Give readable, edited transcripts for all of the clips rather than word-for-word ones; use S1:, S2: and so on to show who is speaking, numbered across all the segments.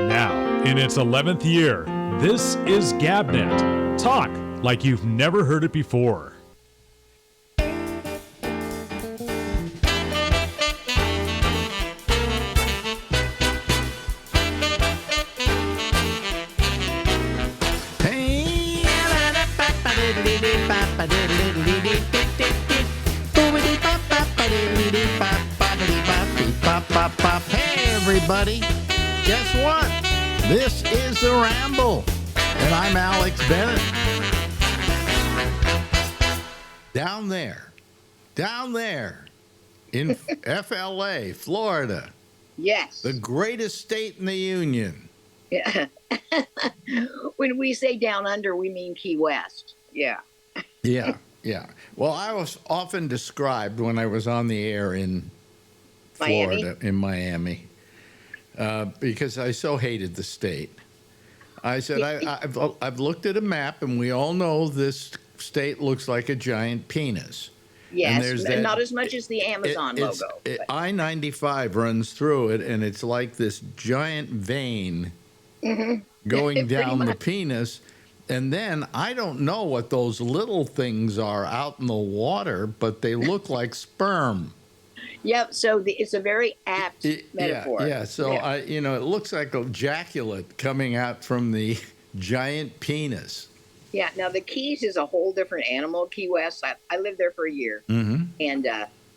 S1: Now, in its 11th year, this is GabNet. Talk like you've never heard it before.
S2: Hey, everybody. Guess what? This is the Ramble, and I'm Alex Bennett. Down there in FLA, Florida.
S3: Yes.
S2: The greatest state in the union.
S3: Yeah. When we say down under, we mean Key West. Yeah.
S2: Yeah. Well, I was often described when I was on the air in Florida, in Miami, because I so hated the state. I said, I've looked at a map, and we all know this state looks like a giant penis.
S3: Yes, and not as much as the Amazon logo.
S2: I-95 runs through it, and it's like this giant vein going down the penis. And then I don't know what those little things are out in the water, but they look like sperm.
S3: Yep. So it's a very apt metaphor.
S2: Yeah. So it looks like a ejaculate coming out from the giant penis.
S3: Yeah. Now the Keys is a whole different animal. Key West. I lived there for a year, and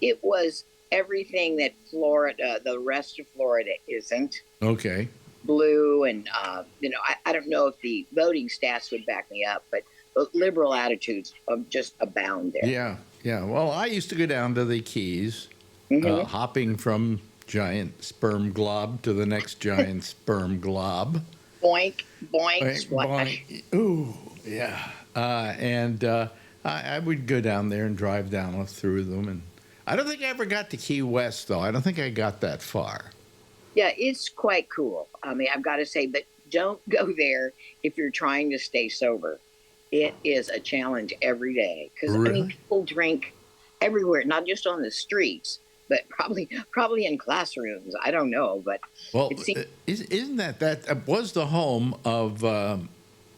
S3: it was everything that Florida, the rest of Florida, isn't.
S2: Okay.
S3: Blue and I don't know if the voting stats would back me up, but liberal attitudes just abound there.
S2: Yeah. Well, I used to go down to the Keys, hopping from giant sperm glob to the next giant sperm glob.
S3: Boink, boink, splash.
S2: Boink. Ooh, yeah. I would go down there and drive down through them, and I don't think I ever got to Key West, though. I don't think I got that far.
S3: Yeah, it's quite cool. I mean, I've got to say, but don't go there if you're trying to stay sober. It is a challenge every day because
S2: Really?
S3: People drink everywhere, not just on the streets, but probably in classrooms. I don't know, but
S2: isn't that was the home of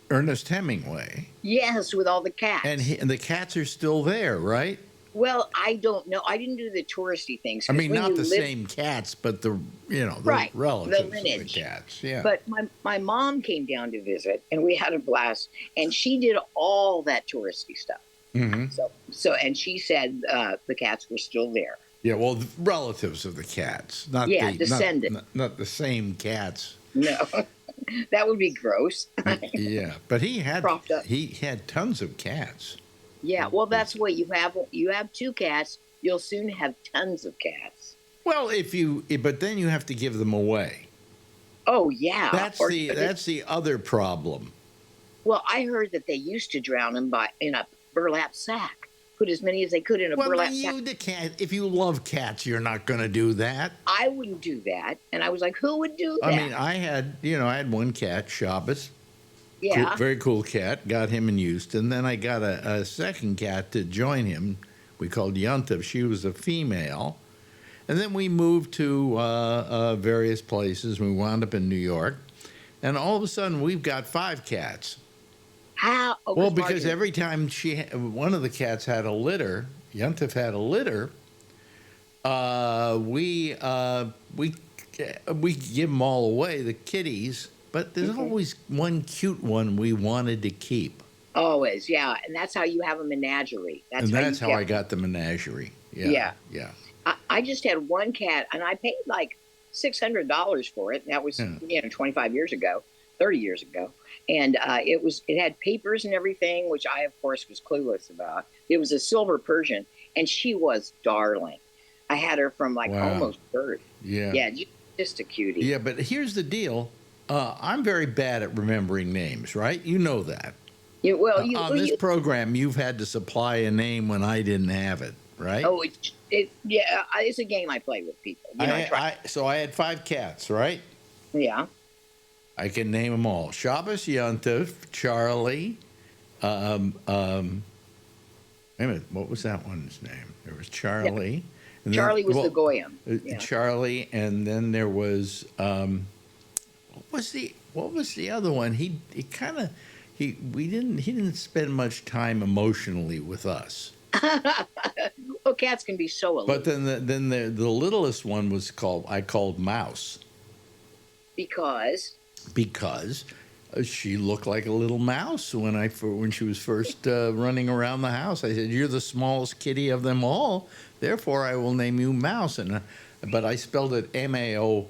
S2: Ernest Hemingway?
S3: Yes, with all the cats,
S2: and the cats are still there, right?
S3: Well, I don't know. I didn't do the touristy things.
S2: I mean, not the same cats, but the relatives
S3: the lineage.
S2: of the cats. Yeah.
S3: But my mom came down to visit, and we had a blast. And she did all that touristy stuff.
S2: Mm-hmm.
S3: So, and she said the cats were still there.
S2: Yeah. Well, the relatives of the cats, not
S3: descendant,
S2: not the same cats.
S3: No, that would be gross.
S2: Yeah, but he had tons of cats.
S3: Yeah, well, that's what you have two cats. You'll soon have tons of cats.
S2: Well, but then you have to give them away.
S3: Oh yeah,
S2: that's the other problem.
S3: Well, I heard that they used to drown them in a burlap sack. Put as many as they could in a burlap sack.
S2: If you love cats, you're not going to do that.
S3: I wouldn't do that, and I was like, who would do that?
S2: I mean, I had one cat, Shabbos.
S3: Yeah.
S2: Very cool cat. Got him in Houston. Then I got a second cat to join him. We called Yunta. She was a female. And then we moved to various places. We wound up in New York. And all of a sudden, we've got 5 cats.
S3: How? Oh,
S2: well, because every time one of the cats had a litter, Yunta had a litter, we give them all away, the kitties. But there's always one cute one we wanted to keep.
S3: Always, yeah. And that's how you have a menagerie.
S2: That's how I got the menagerie. Yeah.
S3: I just had one cat, and I paid like $600 for it. And that was 25 years ago, 30 years ago. And it had papers and everything, which I, of course, was clueless about. It was a silver Persian, and she was darling. I had her from almost birth.
S2: Yeah.
S3: Yeah, just a cutie.
S2: Yeah, but here's the deal. I'm very bad at remembering names, right? You know that. On this program, you've had to supply a name when I didn't have it, right?
S3: Oh, it's a game I play with people.
S2: So I had 5 cats, right?
S3: Yeah.
S2: I can name them all. Shabbos Yontif, Charlie. Wait a minute, what was that one's name? There was Charlie.
S3: Yeah. Charlie was the Goyim.
S2: Charlie, and then there was... what was the other one? He didn't spend much time emotionally with us.
S3: Well, cats can be so aloof.
S2: But then the littlest one I called Mouse.
S3: Because
S2: she looked like a little mouse when she was first running around the house. I said, "You're the smallest kitty of them all, therefore I will name you Mouse." But I spelled it Mause.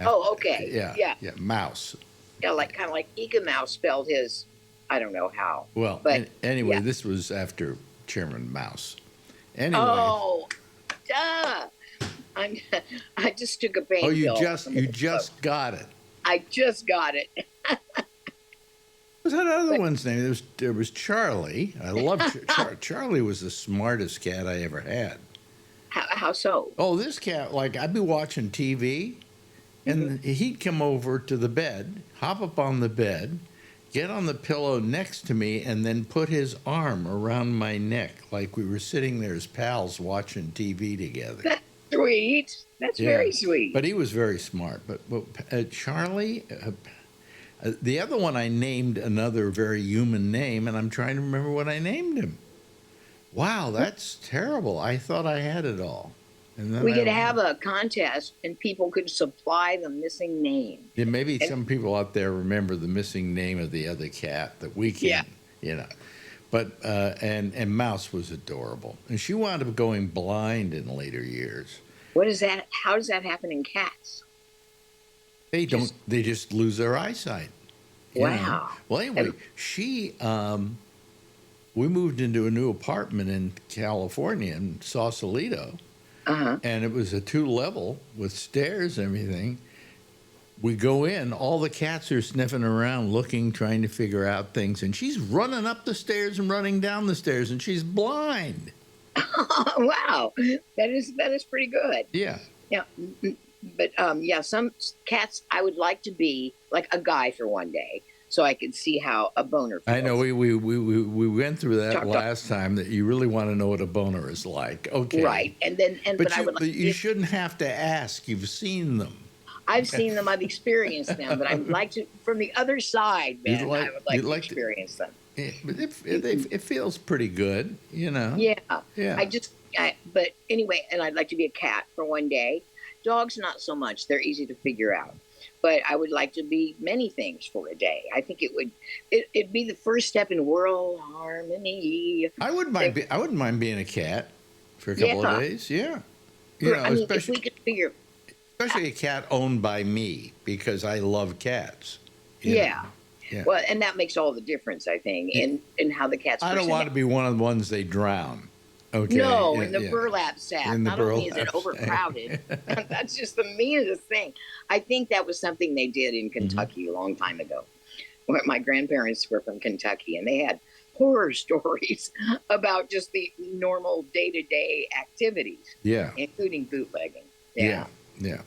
S3: Oh, okay.
S2: Yeah, Mouse.
S3: Yeah, kind of like Ika Mouse spelled his. I don't know how.
S2: Well,
S3: but
S2: anyway,
S3: yeah.
S2: This was after Chairman Mouse. Anyway.
S3: Oh, duh! I just took a pain.
S2: Oh, you just got it.
S3: I just got it.
S2: What's that other one's name? There was Charlie. I love Charlie. Was the smartest cat I ever had.
S3: How so?
S2: Oh, this cat, I'd be watching TV, and he'd come over to the bed, hop up on the bed, get on the pillow next to me, and then put his arm around my neck like we were sitting there as pals watching TV together.
S3: That's sweet. That's very sweet.
S2: But he was very smart. But Charlie, the other one I named another very human name, and I'm trying to remember what I named him. Wow, that's terrible. I thought I had it all. And then
S3: we could have a contest, and people could supply the missing name.
S2: Yeah, maybe some people out there remember the missing name of the other cat that we can, But and Mouse was adorable, and she wound up going blind in later years.
S3: What is that? How does that happen in cats?
S2: They don't. They just lose their eyesight.
S3: Wow.
S2: Well, anyway, we moved into a new apartment in California in Sausalito. And it was a 2-level with stairs and everything. We go in, all the cats are sniffing around, looking, trying to figure out things. And she's running up the stairs and running down the stairs, and she's blind.
S3: Wow. That is pretty good.
S2: Yeah.
S3: Yeah. But, some cats, I would like to be like a guy for one day, so I could see how a boner feels.
S2: I know we went through that last time, that you really want to know what a boner is like. Okay.
S3: Right. But
S2: you shouldn't have to ask. You've seen them.
S3: I've seen them. I've experienced them. But I'd like to, from the other side, man, I would like to experience them.
S2: Yeah, but it feels pretty good,
S3: Yeah.
S2: Yeah.
S3: But anyway, and I'd like to be a cat for one day. Dogs, not so much. They're easy to figure out. But I would like to be many things for a day. I think it'd be the first step in world harmony.
S2: I wouldn't mind being a cat for a couple of days. Yeah,
S3: if we could figure,
S2: especially a cat owned by me, because I love cats.
S3: Yeah. Well, and that makes all the difference, I think, in how the cats.
S2: I don't want to be one of the ones they drown. Okay.
S3: No, in the burlap sack. Not only is it overcrowded, that's just the meanest thing. I think that was something they did in Kentucky a long time ago. Where my grandparents were from Kentucky, and they had horror stories about just the normal day-to-day activities.
S2: Yeah.
S3: Including bootlegging.
S2: Yeah.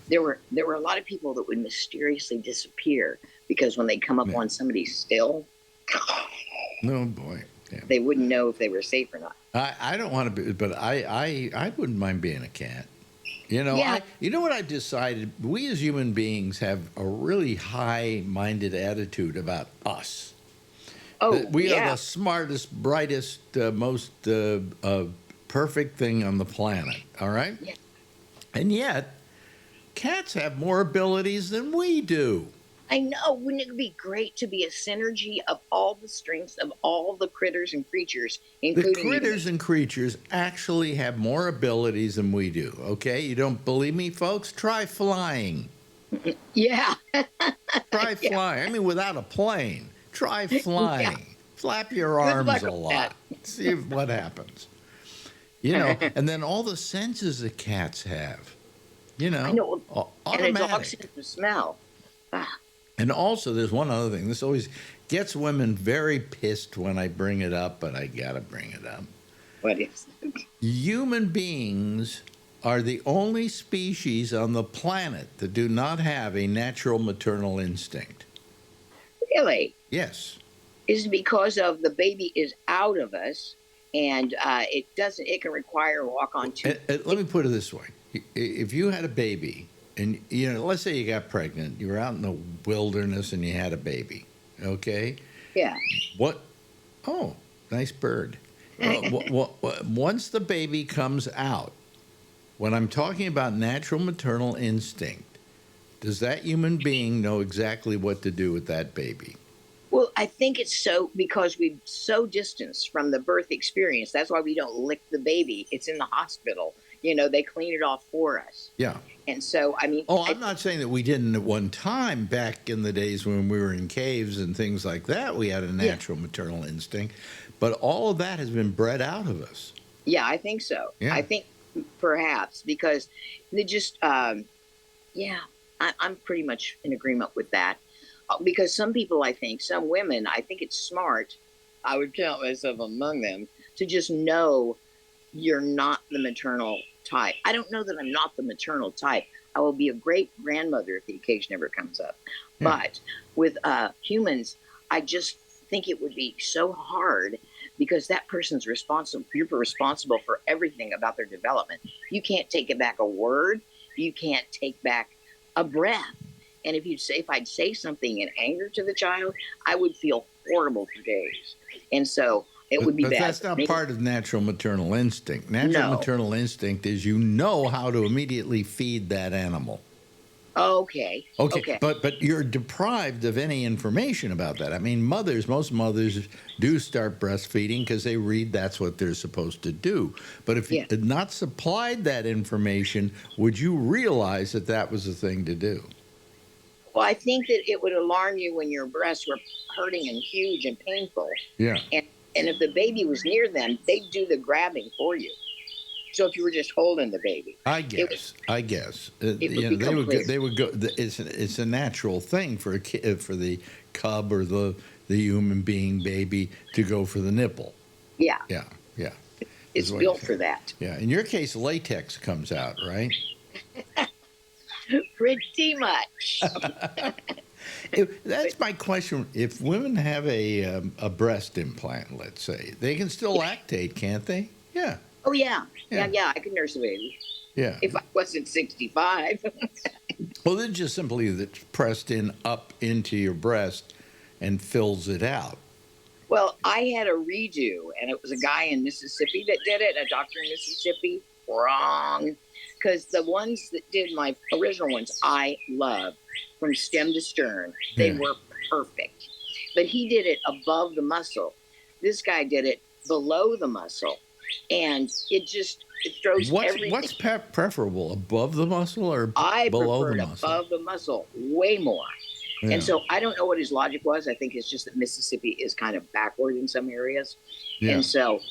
S3: There were a lot of people that would mysteriously disappear because when they come up on somebody's still,
S2: oh boy. Yeah.
S3: They wouldn't know if they were safe or not.
S2: I don't want to be, but I wouldn't mind being a cat. You know what I decided? We as human beings have a really high-minded attitude about us.
S3: Oh,
S2: we are the smartest, brightest, most perfect thing on the planet. All right?
S3: Yeah.
S2: And yet, cats have more abilities than we do.
S3: I know. Wouldn't it be great to be a synergy of all the strengths of all the critters and creatures, including
S2: the critters and creatures actually have more abilities than we do. Okay, you don't believe me, folks? Try flying.
S3: Yeah.
S2: Try flying. I mean, without a plane. Try flying. Yeah. Flap your arms a lot. See what happens. And then all the senses that cats have.
S3: I know.
S2: Automatic.
S3: And a dog sense of smell.
S2: And also, there's one other thing. This always gets women very pissed when I bring it up, but I gotta bring it up.
S3: What is it?
S2: Human beings are the only species on the planet that do not have a natural maternal instinct.
S3: Really?
S2: Yes.
S3: Is it because of the baby is out of us, and it can require walk on two?
S2: Let me put it this way. If you had a baby and let's say you got pregnant, you were out in the wilderness and you had a baby, okay?
S3: Yeah.
S2: What? Oh, nice bird. Once the baby comes out, when I'm talking about natural maternal instinct, does that human being know exactly what to do with that baby?
S3: Well, I think it's because we've so distanced from the birth experience. That's why we don't lick the baby. It's in the hospital. They clean it off for us.
S2: Yeah.
S3: And so, I mean,
S2: I'm not saying that we didn't at one time back in the days when we were in caves and things like that. We had a natural maternal instinct, but all of that has been bred out of us.
S3: Yeah, I think so.
S2: Yeah.
S3: I think perhaps because they just, I'm pretty much in agreement with that. Because some people, some women, I think it's smart, I would count myself among them, to just know you're not the maternal type. I don't know that I'm not the maternal type. I will be a great grandmother if the occasion ever comes up. Yeah. But with humans, I just think it would be so hard because that person's responsible. You're responsible for everything about their development. You can't take back a word. You can't take back a breath. And if I'd say something in anger to the child, I would feel horrible for days. And so it would be bad.
S2: But that's not part of natural maternal instinct. Natural maternal instinct is how to immediately feed that animal.
S3: Okay.
S2: But you're deprived of any information about that. I mean, most mothers do start breastfeeding because they read that's what they're supposed to do. But if you had not supplied that information, would you realize that was the thing to do?
S3: Well, I think that it would alarm you when your breasts were hurting and huge and painful.
S2: Yeah.
S3: And if the baby was near them, they'd do the grabbing for you. So if you were just holding the baby,
S2: I guess they would go. It's a natural thing for a kid, for the cub or the human being baby to go for the nipple.
S3: Yeah.
S2: Yeah.
S3: It's built for that.
S2: Yeah. In your case, latex comes out, right?
S3: Pretty much.
S2: That's my question. If women have a breast implant, let's say, they can still lactate, can't they? Yeah.
S3: Oh, yeah. I could nurse a baby.
S2: Yeah.
S3: If I wasn't 65.
S2: Well, then just simply that's pressed up into your breast and fills it out.
S3: Well, I had a redo, and it was a guy in Mississippi that did it, a doctor in Mississippi. Wrong. Because the ones that did my original ones, I love from stem to stern. They were perfect. But he did it above the muscle. This guy did it below the muscle. And it throws everything.
S2: What's preferable, above the muscle or
S3: I
S2: below the
S3: preferred
S2: muscle?
S3: Above the muscle, way more.
S2: Yeah.
S3: And so I don't know what his logic was. I think it's just that Mississippi is kind of backward in some areas.
S2: Yeah.
S3: And so,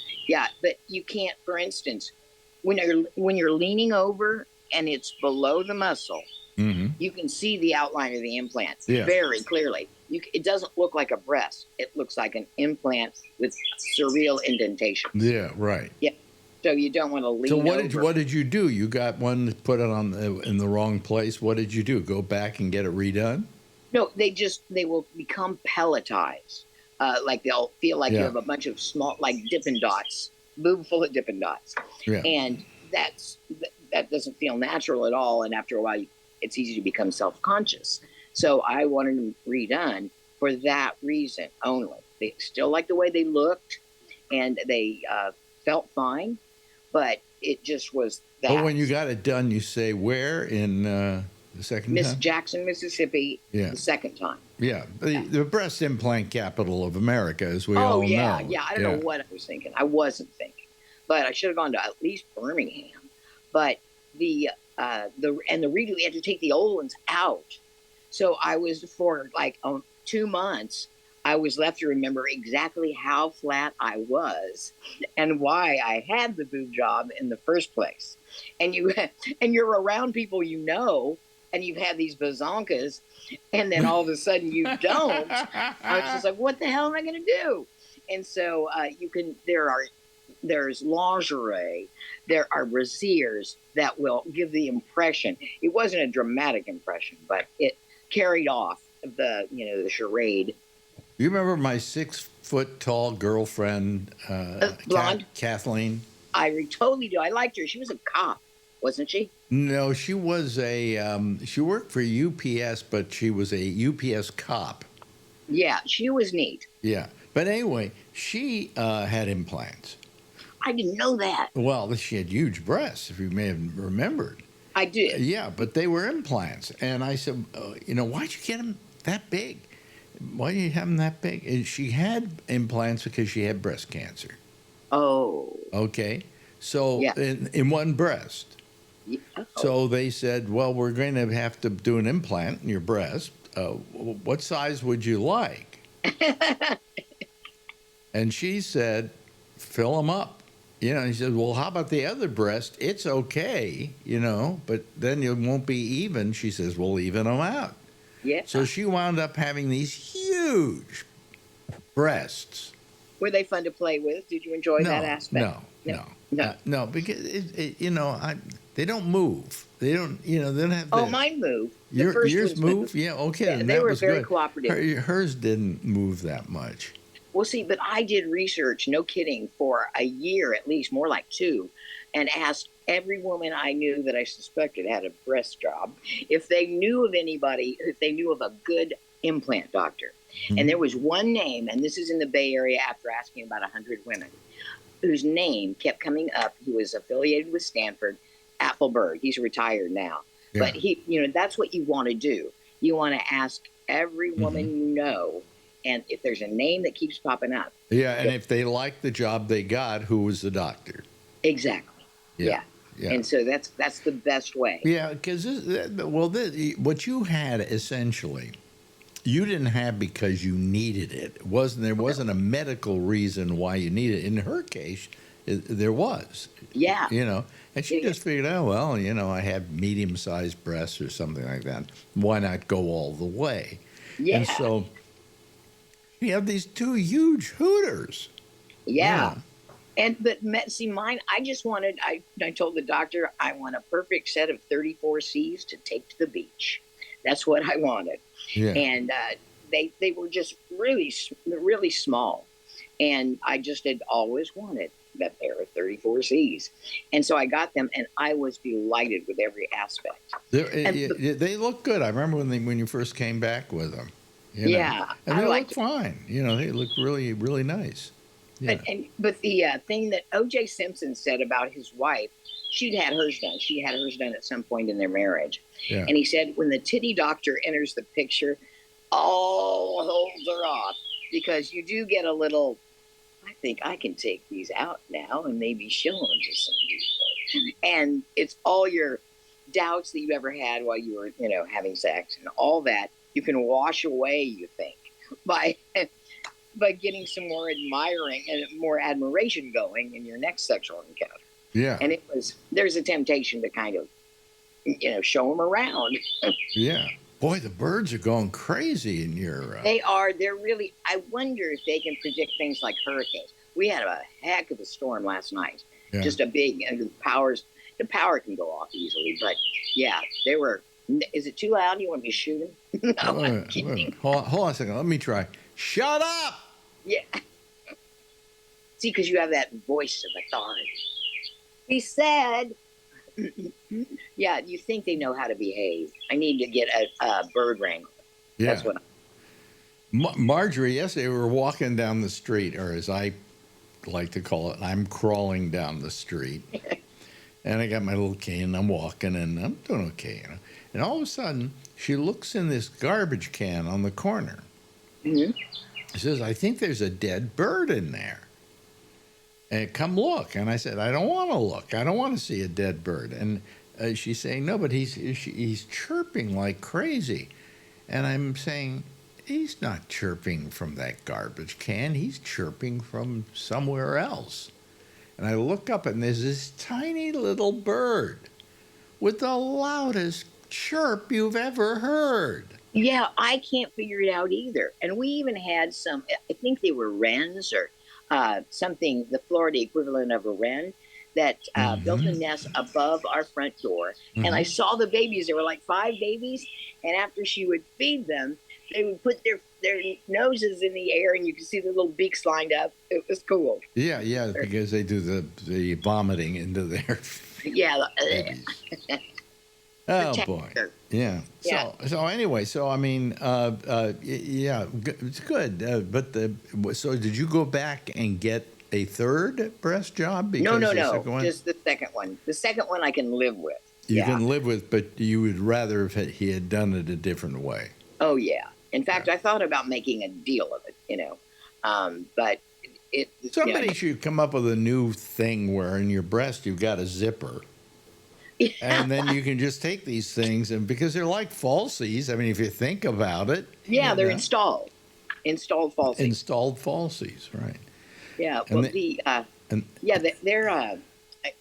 S3: but you can't, for instance, when you're leaning over and it's below the muscle, you can see the outline of the implant very clearly. It doesn't look like a breast. It looks like an implant with surreal indentation.
S2: Yeah, right.
S3: Yeah. So you don't want to lean
S2: over.
S3: So
S2: what did you do? You got one, put it in the wrong place. What did you do? Go back and get it redone?
S3: No, they will become pelletized. Like they'll feel like you have a bunch of small, like Dippin' Dots, boob full of Dippin' Dots. Yeah. And that doesn't feel natural at all. And after a while, it's easy to become self-conscious. So I wanted them redone for that reason only. They still like the way they looked, and they felt fine, but it just was that.
S2: But when you got it done, you say where in the second time?
S3: Jackson, Mississippi, the second time.
S2: Yeah, the breast implant capital of America, as we all know.
S3: Yeah. I don't know what I was thinking. I wasn't thinking, but I should have gone to at least Birmingham. But the redo, we had to take the old ones out. So I was for 2 months. I was left to remember exactly how flat I was and why I had the boob job in the first place. And you're around people and you've had these bazonkas, and then all of a sudden you don't. I was just like, what the hell am I going to do? And so there's lingerie, there are brasiers that will give the impression. It wasn't a dramatic impression, but it carried off the charade.
S2: You remember my 6-foot-tall girlfriend,
S3: blonde?
S2: Kathleen?
S3: I totally do. I liked her. She was a cop, wasn't she?
S2: No, she was she worked for UPS, but she was a UPS cop.
S3: Yeah, she was neat.
S2: Yeah. But anyway, she had implants.
S3: I didn't know that.
S2: Well, she had huge breasts, if you may have remembered.
S3: I did.
S2: Yeah, but they were implants. And I said, why'd you get them that big? Why do you have them that big? And she had implants because she had breast cancer.
S3: Oh.
S2: Okay. So
S3: Yeah.
S2: in one breast.
S3: Yeah. Oh.
S2: So they said, well, we're going to have to do an implant in your breast. What size would you like? And she said, fill them up. He said, well, how about the other breast? It's okay, but then it won't be even. She says, we'll even them out.
S3: Yeah.
S2: So she wound up having these huge breasts.
S3: Were they fun to play with? Did you enjoy that aspect?
S2: No, because they don't move. They don't, they don't have.
S3: Oh, mine moved.
S2: Yours move? Yeah, okay.
S3: Yeah, they were very cooperative.
S2: Hers didn't move that much.
S3: Well, see, but I did research, no kidding, for a year at least, more like 2, and asked every woman I knew that I suspected had a breast job if they knew of anybody, if they knew of a good implant doctor. Mm-hmm. And there was one name, and this is in the Bay Area after asking about 100 women, whose name kept coming up. He was affiliated with Stanford, Appleberg. He's retired now. Yeah. But that's what you want to do. You want to ask every woman you know. And if there's a name that keeps popping up.
S2: Yeah, and if they like the job they got, who was the doctor?
S3: Exactly. Yeah. And so that's the best way.
S2: Yeah, because, what you had essentially, you didn't have because you needed it. There wasn't a medical reason why you needed it. In her case, there was.
S3: Yeah.
S2: And she just figured, I have medium-sized breasts or something like that. Why not go all the way?
S3: Yeah.
S2: And so you have these 2 huge hooters.
S3: Yeah. But see, mine, I just wanted, I told the doctor, I want a perfect set of 34 Cs to take to the beach. That's what I wanted. Yeah. And they were just really, really small. And I just had always wanted that pair of 34 Cs. And so I got them, and I was delighted with every aspect.
S2: They look good. I remember when you first came back with them.
S3: Yeah.
S2: And they look fine. They look really, really nice. Yeah.
S3: But the thing that O.J. Simpson said about his wife, she'd had hers done. She had hers done at some point in their marriage. Yeah. And he said when the titty doctor enters the picture, all holds are off. Because you do get a little, I think I can take these out now and maybe show them to some people. And it's all your doubts that you ever had while you were, having sex and all that. You can wash away, you think, by getting some more admiring and more admiration going in your next sexual encounter.
S2: Yeah.
S3: And there's a temptation to kind of, show them around.
S2: Yeah. Boy, the birds are going crazy in your...
S3: They are. They're really... I wonder if they can predict things like hurricanes. We had a heck of a storm last night. Yeah. Just a big... And the power can go off easily. But, yeah, they were... Is it too loud? You want me to shoot him? No, I'm kidding.
S2: Hold on a second. Let me try. Shut up!
S3: Yeah. See, because you have that voice of authority. He said... Yeah, you think they know how to behave. I need to get a bird wrangler.
S2: Yeah.
S3: That's what
S2: Marjorie, yesterday we were walking down the street, or as I like to call it, I'm crawling down the street. And I got my little cane, and I'm walking, and I'm doing okay, And all of a sudden, she looks in this garbage can on the corner. Mm-hmm. She says, I think there's a dead bird in there. And come look. And I said, I don't want to look. I don't want to see a dead bird. And she's saying, no, but he's chirping like crazy. And I'm saying, he's not chirping from that garbage can. He's chirping from somewhere else. And I look up, and there's this tiny little bird with the loudest chirp you've ever heard.
S3: Yeah, I can't figure it out either. And we even had some, I think they were wrens or something, the Florida equivalent of a wren, that built a nest above our front door. Mm-hmm. And I saw the babies. There were like 5 babies. And after she would feed them, they would put their noses in the air, and you could see the little beaks lined up. It was cool.
S2: Yeah, because they do the vomiting into their
S3: yeah.
S2: babies. Oh boy.
S3: protector.
S2: Yeah.
S3: Yeah.
S2: So anyway, so I mean, yeah, it's good. So did you go back and get a third breast job
S3: No,
S2: because
S3: no,
S2: the
S3: no.
S2: second one
S3: Just the second one. The second one I can live with.
S2: you
S3: Yeah.
S2: can live with, but you would rather if he had done it a different way.
S3: Oh yeah. In fact,
S2: Yeah.
S3: I thought about making a deal of it. But
S2: Somebody should come up with a new thing where in your breast you've got a zipper. And then you can just take these things, and because they're like falsies, I mean, if you think about it,
S3: Yeah,
S2: you
S3: they're
S2: know,
S3: installed falsies.
S2: installed falsies, right?
S3: Yeah,
S2: And
S3: well,
S2: and
S3: they're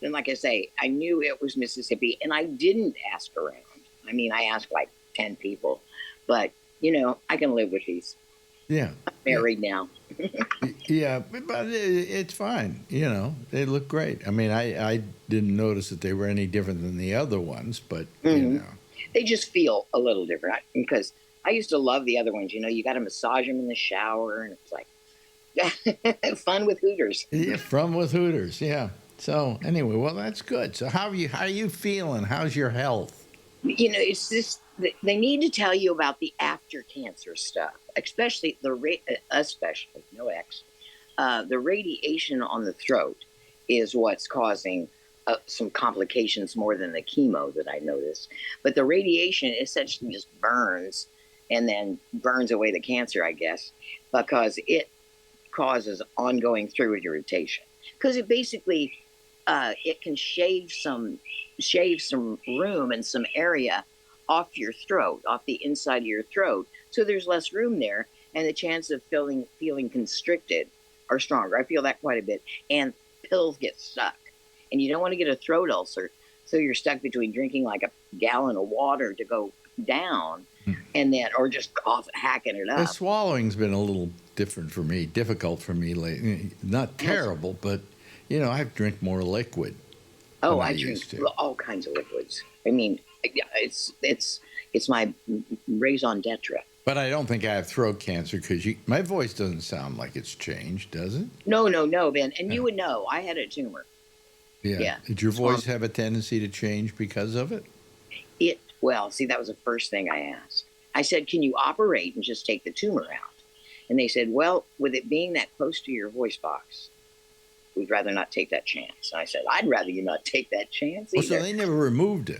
S3: and like I say, I knew it was Mississippi, and I didn't ask around. I mean, I asked like 10 people, but I can live with these.
S2: yeah,
S3: I'm married now.
S2: yeah, but it's fine. They look great. I mean, I didn't notice that they were any different than the other ones, but
S3: Mhm. They just feel a little different because I used to love the other ones. You got to massage them in the shower, and it's like fun with Hooters.
S2: yeah, from with Hooters, yeah. So anyway, well, that's good. So how are you feeling? How's your health?
S3: It's just they need to tell you about the after cancer stuff, especially especially no X, the radiation on the throat is what's causing some complications more than the chemo that I noticed. But the radiation essentially just burns and then burns away the cancer, I guess, because it causes ongoing throat irritation. Because it basically it can shave some room and some area off your throat, off the inside of your throat, so there's less room there, and the chance of feeling constricted are stronger. I feel that quite a bit, and pills get stuck, and you don't want to get a throat ulcer, so you're stuck between drinking like a gallon of water to go down, and then or just hacking it
S2: The
S3: up.
S2: swallowing's been a little difficult for me lately. Not terrible, but I drink more liquid.
S3: Oh,
S2: than
S3: I
S2: used
S3: drink
S2: to.
S3: all kinds of liquids. I mean, yeah, it's my raison d'etre.
S2: But I don't think I have throat cancer because my voice doesn't sound like it's changed, does it?
S3: No, Ben, and
S2: Yeah.
S3: you would know. I had a tumor.
S2: Yeah.
S3: Yeah.
S2: Did your voice have a tendency to change because of it?
S3: Well, see, that was the first thing I asked. I said, "Can you operate and just take the tumor out?" And they said, "Well, with it being that close to your voice box, we'd rather not take that chance." And I said, "I'd rather you not take that chance
S2: Well,
S3: either."
S2: so they never removed it.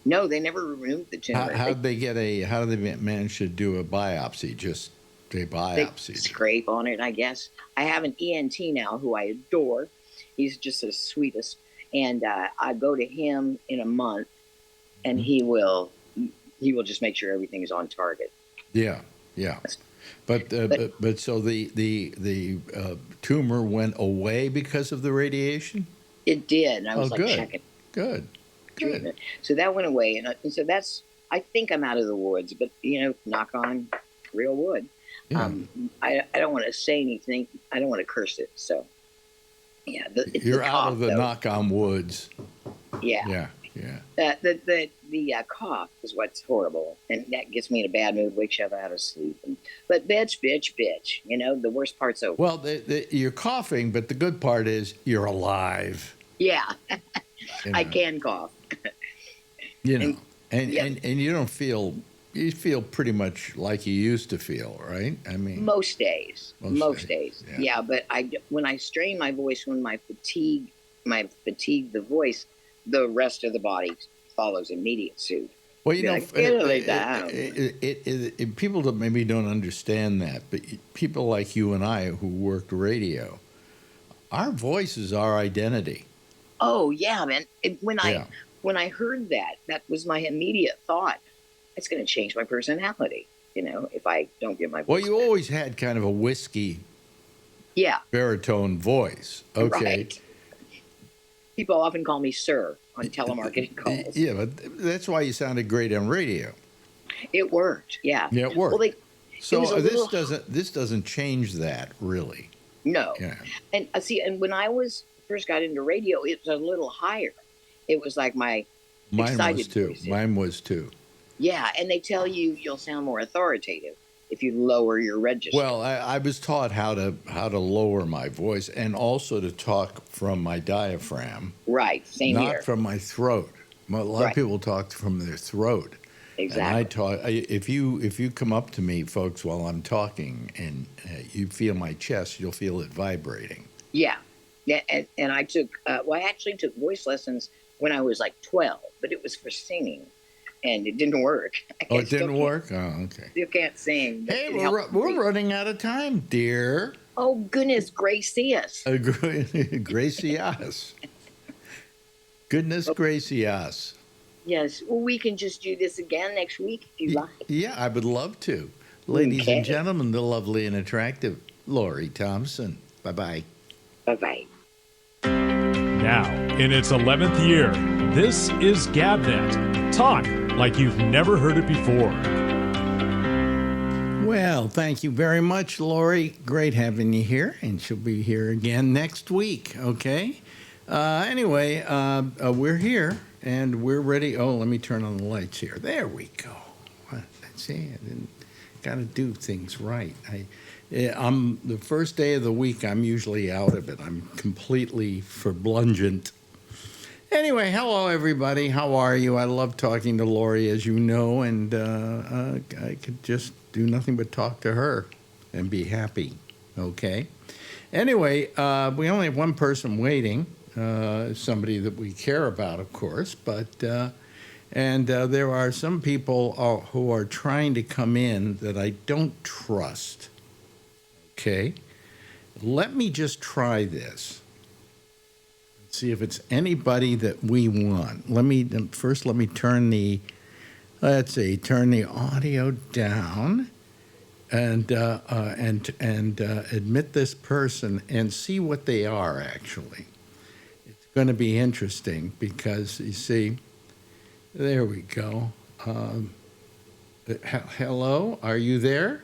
S3: No, they never removed the tumor.
S2: How did they manage to do a biopsy? Just they
S3: They
S2: biopsied.
S3: scrape on it, I guess. I have an ENT now who I adore. He's just the sweetest. And I go to him in a month, and he will just make sure everything is on target.
S2: Yeah, yeah. But so the tumor went away because of the radiation?
S3: It did. And I was
S2: good.
S3: checking
S2: Good.
S3: treatment. So that went away. And so I think I'm out of the woods, but, knock on real wood.
S2: Yeah.
S3: I don't want to say anything. I don't want to curse it. So, yeah.
S2: You're out
S3: cough,
S2: of the
S3: though.
S2: knock on woods.
S3: Yeah.
S2: Yeah.
S3: The cough is what's horrible, and that gets me in a bad mood, wakes you up out of sleep. But bitch, the worst part's over.
S2: Well, you're coughing, but the good part is you're alive.
S3: Yeah, I
S2: know.
S3: can cough.
S2: And
S3: yeah.
S2: and you feel pretty much like you used to feel, right? I mean,
S3: Most days.
S2: Most days, yeah.
S3: Yeah, but when I strain my voice, when my fatigue the voice, the rest of the body follows immediate suit.
S2: well, people maybe don't understand that, but people like you and I who worked radio, our voice is our identity.
S3: Oh yeah, man. When
S2: Yeah.
S3: I heard that was my immediate thought. It's going to change my personality. If I don't get my voice.
S2: Well, you
S3: back.
S2: always had kind of a whiskey
S3: Yeah.
S2: baritone voice. Okay.
S3: Right. People often call me sir on telemarketing calls.
S2: Yeah, but that's why you sounded great on radio.
S3: It worked. Yeah.
S2: Yeah, it worked.
S3: Well,
S2: So
S3: was a little-
S2: this doesn't change that really.
S3: no.
S2: Yeah.
S3: And and when I first got into radio, it was a little higher. It was like my
S2: Mine was
S3: excited
S2: too.
S3: voice.
S2: Mine was too.
S3: Yeah, and they tell you'll sound more authoritative if you lower your register.
S2: Well, I was taught how to lower my voice and also to talk from my diaphragm,
S3: right. Same
S2: not
S3: here.
S2: from my throat. Well, a lot of people talk from their throat.
S3: Exactly.
S2: And I talk. If you come up to me, folks, while I'm talking, and you feel my chest, you'll feel it vibrating.
S3: Yeah. Yeah. And I took, I actually took voice lessons when I was like 12, but it was for singing and it didn't work.
S2: Oh, it didn't work? Oh, okay.
S3: Still can't sing.
S2: Hey, we're running out of time, dear.
S3: Oh, goodness gracious.
S2: Gracias. Goodness gracias.
S3: Yes. Well, we can just do this again next week if you like.
S2: Yeah, I would love to. Ladies and gentlemen, the lovely and attractive Lori Thompson. Bye-bye.
S3: Bye-bye.
S1: Now, in its 11th year, this is GabNet. Talk like you've never heard it before.
S2: Well, thank you very much, Lori. Great having you here, and she'll be here again next week, okay? Anyway, we're here, and we're ready. Oh, let me turn on the lights here. There we go. See, I didn't got to do things right. I'm the first day of the week, I'm usually out of it. I'm completely verblungent. Anyway, hello, everybody. How are you? I love talking to Lori, as you know, and I could just do nothing but talk to her and be happy, okay? Anyway, we only have one person waiting, somebody that we care about, of course, but there are some people who are trying to come in that I don't trust, okay? Let me just try this. See if it's anybody that we want. Let me turn the audio down and admit this person and see what they are actually. It's going to be interesting because you see, there we go. Hello, are you there?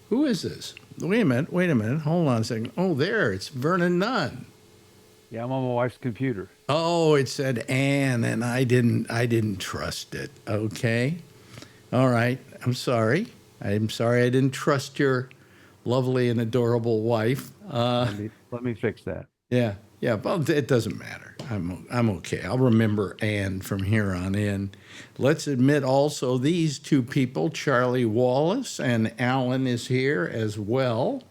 S2: Who is this? Wait a minute. Hold on a second. Oh, there, it's Vernon Nunn.
S4: Yeah, I'm on my wife's computer.
S2: Oh, it said Ann, and I didn't trust it. Okay. All right. I'm sorry I didn't trust your lovely and adorable wife.
S4: Let me fix that.
S2: Yeah. Well, it doesn't matter. I'm okay. I'll remember Ann from here on in. Let's admit also these two people, Charlie Wallace and Alan is here as well.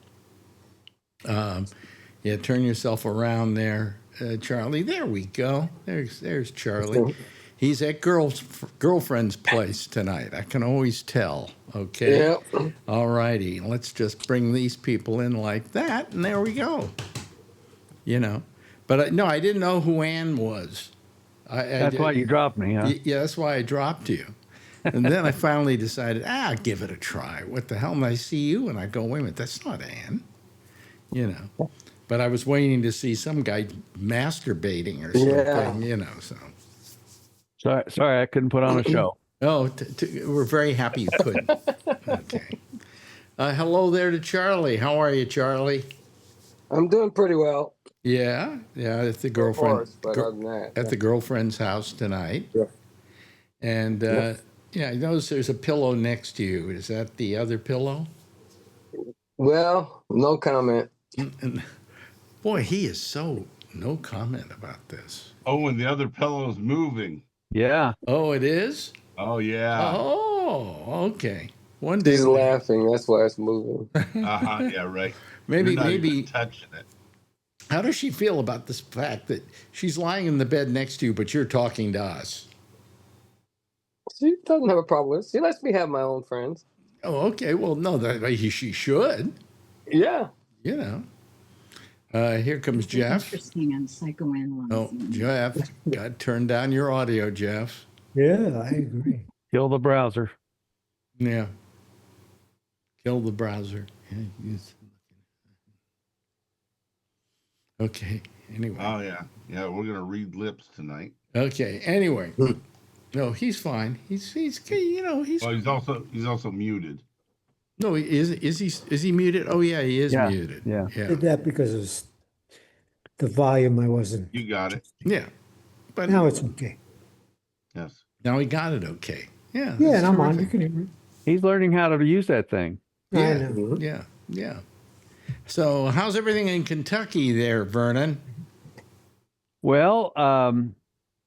S2: Yeah, turn yourself around there, Charlie. There we go. There's Charlie. He's at girlfriend's place tonight. I can always tell. Okay.
S5: Yep.
S2: All righty. Let's just bring these people in like that, and there we go. You know, but no, I didn't know who Ann was.
S4: That's why you dropped me, huh?
S2: Yeah, that's why I dropped you. And then I finally decided, give it a try. What the hell? And I see you, and I go, wait a minute, that's not Ann. You know. But I was waiting to see some guy masturbating or something, you know. So
S4: sorry, I couldn't put on a show.
S2: Oh, we're very happy you couldn't. Okay. Hello there to Charlie. How are you, Charlie?
S5: I'm doing pretty well.
S2: Yeah, at the girlfriend.
S5: Course, but other than that,
S2: at the girlfriend's house tonight.
S5: Yeah.
S2: And I notice there's a pillow next to you. Is that the other pillow?
S5: Well, no comment.
S2: And boy, he is so no comment about this.
S6: Oh, and the other pillow's moving.
S4: Yeah.
S2: Oh, it is?
S6: Oh, yeah.
S2: Oh, okay. One day
S5: He's laughing. That's why it's moving.
S6: Yeah, right.
S2: maybe
S6: even touching it.
S2: How does she feel about this fact that she's lying in the bed next to you, but you're talking to us?
S5: She doesn't have a problem with it. She lets me have my own friends.
S2: Oh, okay. Well, no, she should.
S5: Yeah.
S2: You know. Here comes Jeff.
S7: Interesting on psychoanalyzing.
S2: Oh, Jeff. Got to turn down your audio, Jeff.
S8: Yeah, I agree.
S4: Kill the browser.
S2: Yeah. Kill the browser. Okay. Anyway.
S6: Oh, yeah. Yeah, we're going to read lips tonight.
S2: Okay. Anyway. No, he's fine. He's you know, he's.
S6: Well, he's also muted.
S2: No, is he muted? Oh yeah, he is muted.
S4: Yeah.
S8: Did that because of the volume I wasn't.
S6: You got it.
S2: Yeah. But
S8: Now it's okay.
S6: Yes.
S2: now he got it okay. Yeah.
S8: Yeah,
S2: that's
S8: and I'm on. You
S2: terrific.
S8: can hear me.
S4: He's learning how to use that thing.
S8: I
S2: Yeah.
S8: know.
S2: Yeah. So how's everything in Kentucky there, Vernon?
S4: Well,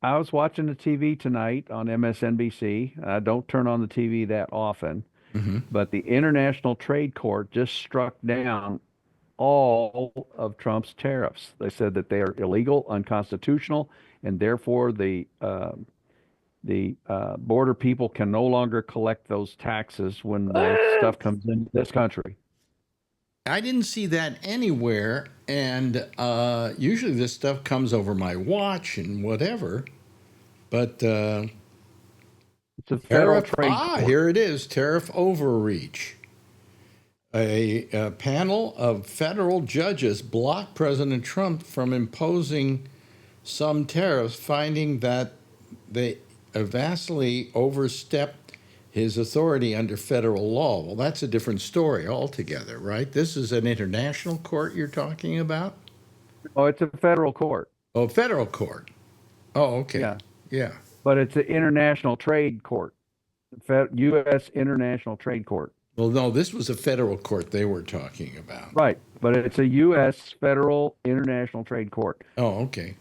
S4: I was watching the TV tonight on MSNBC. I don't turn on the TV that often, but the International Trade Court just struck down all of Trump's tariffs. They said that they are illegal, unconstitutional, and therefore the border people can no longer collect those taxes when the stuff comes into this country.
S2: I didn't see that anywhere, and usually this stuff comes over my watch and whatever. But
S4: It's a federal trade court.
S2: here it is, tariff overreach. A panel of federal judges blocked President Trump from imposing some tariffs, finding that they vastly overstepped his authority under federal law. Well, that's a different story altogether, right? This is an international court you're talking about?
S4: Oh, it's a federal court.
S2: Oh, federal court. Oh, okay.
S4: Yeah.
S2: Yeah.
S4: But it's an international trade court, U.S. International Trade Court.
S2: Well, no, this was a federal court they were talking about.
S4: Right, but it's a U.S. Federal International Trade Court.
S2: Oh, okay.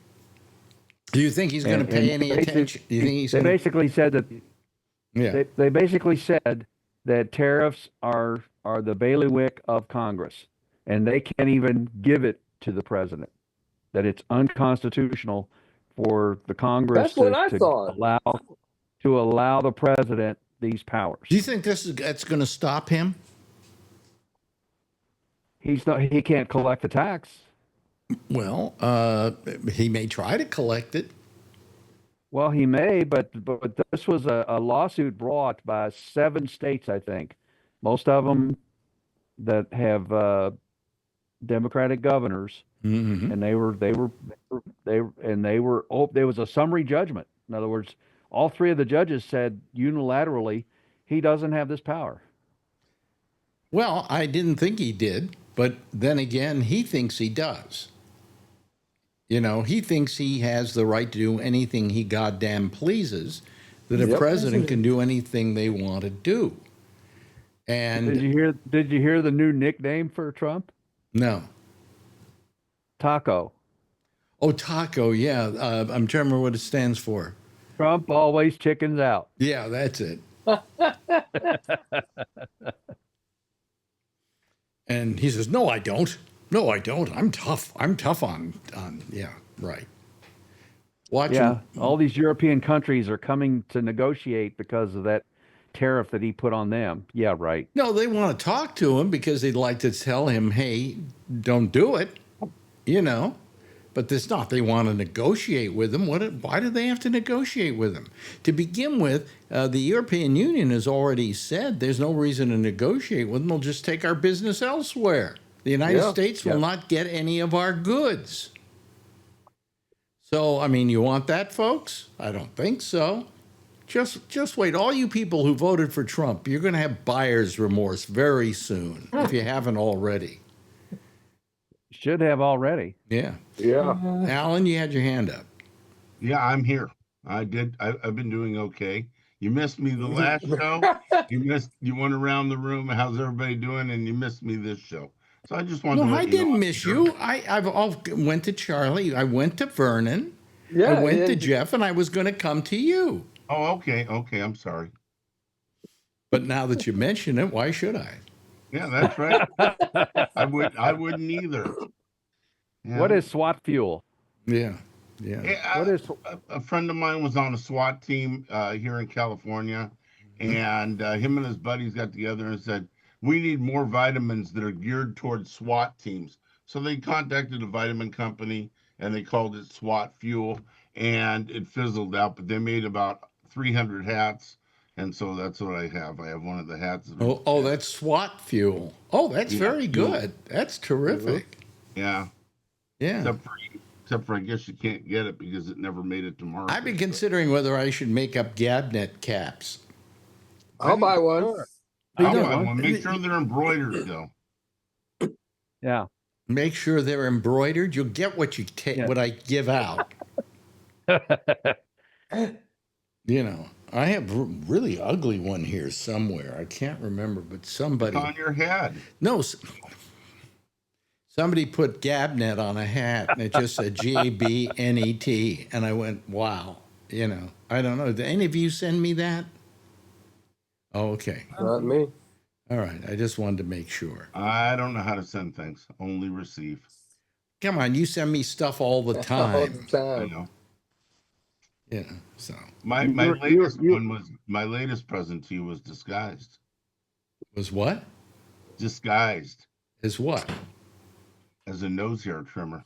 S2: Do you think he's going to pay any attention? Do you think he's
S4: They
S2: going to?
S4: basically said that.
S2: Yeah.
S4: They basically said that tariffs are the bailiwick of Congress, and they can't even give it to the president. That it's unconstitutional for the Congress
S5: That's what I thought.
S4: allow the president these powers.
S2: Do you think that's going to stop him?
S4: He can't collect the tax.
S2: Well, he may try to collect it.
S4: Well, he may, but this was a lawsuit brought by 7 states, I think, most of them that have Democratic governors, and there was a summary judgment. In other words, all 3 of the judges said unilaterally he doesn't have this power.
S2: Well, I didn't think he did, but then again, he thinks he does. You know, he thinks he has the right to do anything he goddamn pleases, that a president can do anything they want to do. And
S4: did you hear the new nickname for Trump?
S2: No.
S4: Taco.
S2: Oh, taco, yeah. I'm trying to remember what it stands for.
S4: Trump always chickens out.
S2: Yeah, that's it. And he says, "No, I don't. No, I don't. I'm tough. I'm tough on yeah, right."
S4: All these European countries are coming to negotiate because of that tariff that he put on them. Yeah, right.
S2: No, they want to talk to him because they'd like to tell him, "Hey, don't do it," you know. But it's not. They want to negotiate with him. Why do they have to negotiate with him? To begin with, the European Union has already said there's no reason to negotiate with them. They'll just take our business elsewhere. The United States will not get any of our goods. So, I mean, you want that, folks? I don't think so. Just wait. All you people who voted for Trump, you're going to have buyer's remorse very soon, if you haven't already.
S4: Should have already.
S2: Yeah.
S5: Yeah.
S2: Alan, you had your hand up.
S6: Yeah, I'm here. I did. I've been doing okay. You missed me the last show. You went around the room. How's everybody doing? And you missed me this show. So I just wanted to let
S2: I
S6: you
S2: didn't
S6: know
S2: miss you. I went to Charlie. I went to Vernon.
S5: Yeah.
S2: I went to Jeff, and I was going to come to you.
S6: Oh, okay. Okay. I'm sorry.
S2: But now that you mention it, why should I?
S6: Yeah, that's right. I wouldn't either. Yeah.
S4: What is SWAT fuel?
S2: Yeah.
S4: What is
S6: a friend of mine was on a SWAT team here in California, and him and his buddies got together and said, "We need more vitamins that are geared towards SWAT teams." So they contacted a vitamin company and they called it SWAT fuel, and it fizzled out. But they made about 300 hats. And so that's what I have. I have one of the hats.
S2: That's SWAT fuel. Oh, that's very good. That's terrific.
S6: Yeah.
S2: Yeah.
S6: Except for I guess you can't get it because it never made it to market.
S2: I've been considering whether I should make up Gabnet caps.
S5: I'll buy one.
S6: I'll buy one. Make sure they're embroidered, though.
S4: Yeah.
S2: Make sure they're embroidered. You'll get what you take, what I give out. You know, I have a really ugly one here somewhere. I can't remember, but somebody.
S6: It's on your head.
S2: No. Somebody put Gabnet on a hat, and it just said Gabnet, and I went, wow. I don't know. Did any of you send me that? Oh, okay.
S5: Not me.
S2: All right. I just wanted to make sure.
S6: I don't know how to send things. Only receive.
S2: Come on, you send me stuff all the
S5: All
S2: time.
S5: the
S6: I
S5: time.
S6: know.
S2: So
S6: My latest one was my latest present to you was disguised.
S2: was what?
S6: Disguised
S2: Is what?
S6: as a nose hair trimmer.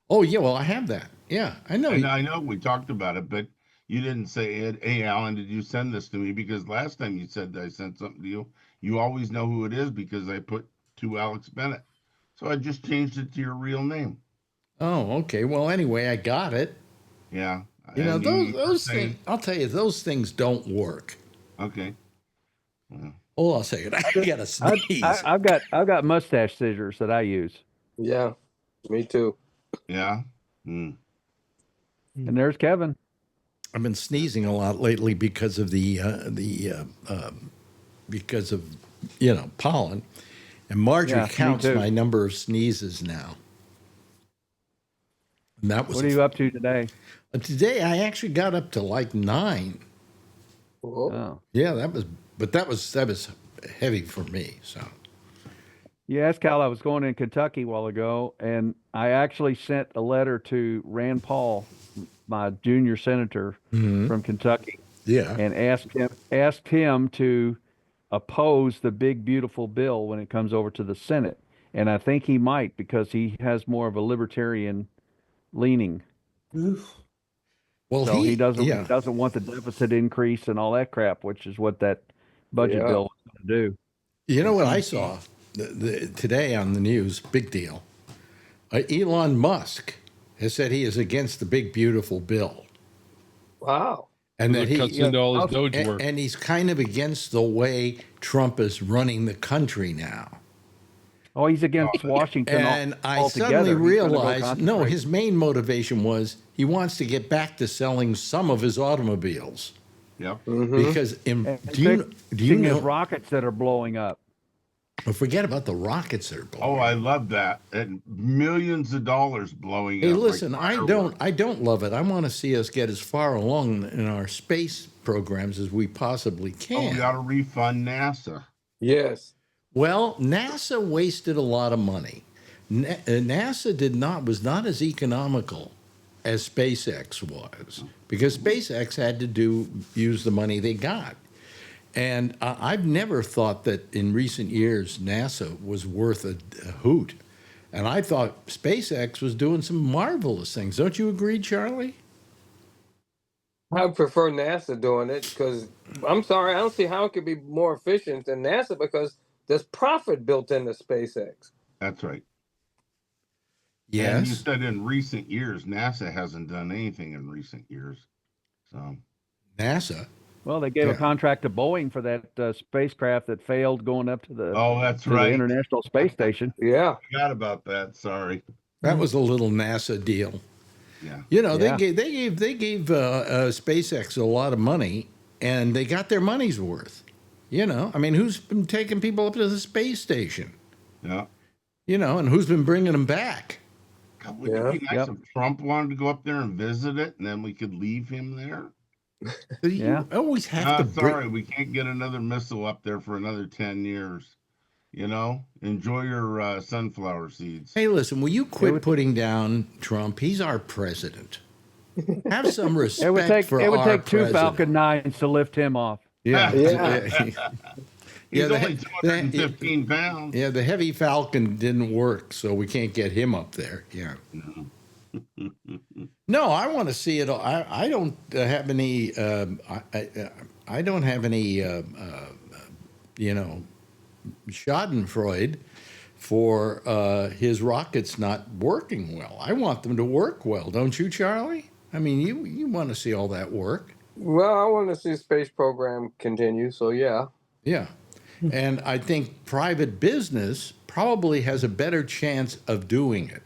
S2: Oh yeah, well I have that. Yeah, I know.
S6: And I know we talked about it, but you didn't say, Ed, hey, Alan, did you send this to me? Because last time you said that I sent something to you, you always know who it is because I put to Alex Bennett. So I just changed it to your real name.
S2: Oh, okay. Well, anyway, I got it.
S6: Yeah.
S2: Those
S6: And you were
S2: those
S6: saying,
S2: things. I'll tell you, those things don't work.
S6: okay. Well,
S2: Hold on a second. I gotta sneeze.
S4: I've got mustache scissors that I use,
S5: Yeah, me too.
S6: yeah. Hmm.
S4: and there's Kevin.
S2: I've been sneezing a lot lately because of because of pollen, and Marjorie
S4: Yeah, me
S2: counts
S4: too.
S2: my number of sneezes now. And that was
S4: What are you up to today?
S2: today. I actually got up to like 9.
S5: Whoa.
S4: Oh,
S2: Yeah, that was heavy for me. So
S4: yes, Cal. I was going in Kentucky a while ago, and I actually sent a letter to Rand Paul, my junior senator from Kentucky,
S2: yeah.
S4: and asked him to oppose the big beautiful bill when it comes over to the Senate. And I think he might because he has more of a libertarian leaning.
S2: Well,
S4: So he
S2: yeah.
S4: doesn't want the deficit increase and all that crap, which is what that budget
S5: Yeah.
S4: bill was going to do.
S2: You know what I saw today on the news? Big deal. Elon Musk has said he is against the big beautiful bill,
S5: Wow.
S2: and that
S9: It cuts into all his Doge work.
S2: and he's kind of against the way Trump is running the country now.
S4: Oh, he's against Washington
S2: And I
S4: altogether.
S2: suddenly
S4: He's gonna go
S2: realized, no,
S4: concentrate.
S2: his main motivation was he wants to get back to selling some of his automobiles
S6: Yep.
S2: because
S4: And
S2: do you
S4: fixing his
S2: know?
S4: rockets that are blowing up?
S2: Forget about the rockets that are blowing.
S6: Oh, I love that. And millions of dollars blowing
S2: Hey,
S6: up.
S2: listen,
S6: like
S2: I
S6: fireworks.
S2: don't love it. I want to see us get as far along in our space programs as we possibly
S6: Oh,
S2: can.
S6: we got to refund NASA.
S5: Yes.
S2: Well, NASA wasted a lot of money. NASA was not as economical as SpaceX was because SpaceX had to use the money they got. And I've never thought that in recent years NASA was worth a hoot. And I thought SpaceX was doing some marvelous things. Don't you agree, Charlie?
S5: I prefer NASA doing it because I'm sorry, I don't see how it could be more efficient than NASA because there's profit built into SpaceX.
S6: That's right.
S2: Yes.
S6: And you said in recent years, NASA hasn't done anything in recent years. So
S2: NASA.
S4: Well, they gave
S2: Yeah.
S4: a contract to Boeing for that spacecraft that failed going up to the
S6: that's
S4: to the
S6: right.
S4: International Space Station.
S5: Yeah.
S6: Forgot about that. Sorry.
S2: That was a little NASA deal.
S6: Yeah.
S4: Yeah.
S2: They gave SpaceX a lot of money, and they got their money's worth. I mean, who's been taking people up to the space station?
S6: Yeah.
S2: And who's been bringing them back?
S6: God, wouldn't it be nice
S4: Yep.
S6: if Trump wanted to go up there and visit it, and then we could leave him there?
S4: Yeah.
S2: You always have to
S6: Sorry, we can't get another missile up there for another 10 years. Enjoy your sunflower seeds.
S2: Hey, listen, will you quit putting down Trump? He's our president. Have some respect
S4: It would take
S2: for
S4: it would
S2: our
S4: take two
S2: president.
S4: Falcon 9s to lift him off.
S2: Yeah.
S5: Yeah.
S6: He's
S2: the-
S6: only 215 pounds.
S2: Yeah, the heavy Falcon didn't work, so we can't get him up there. Yeah. No, I want to see it. I don't have any. I don't have any. Schadenfreude for his rockets not working well. I want them to work well, don't you, Charlie? I mean, you want to see all that work.
S5: Well, I want to see the space program continue, so yeah.
S2: Yeah. And I think private business probably has a better chance of doing it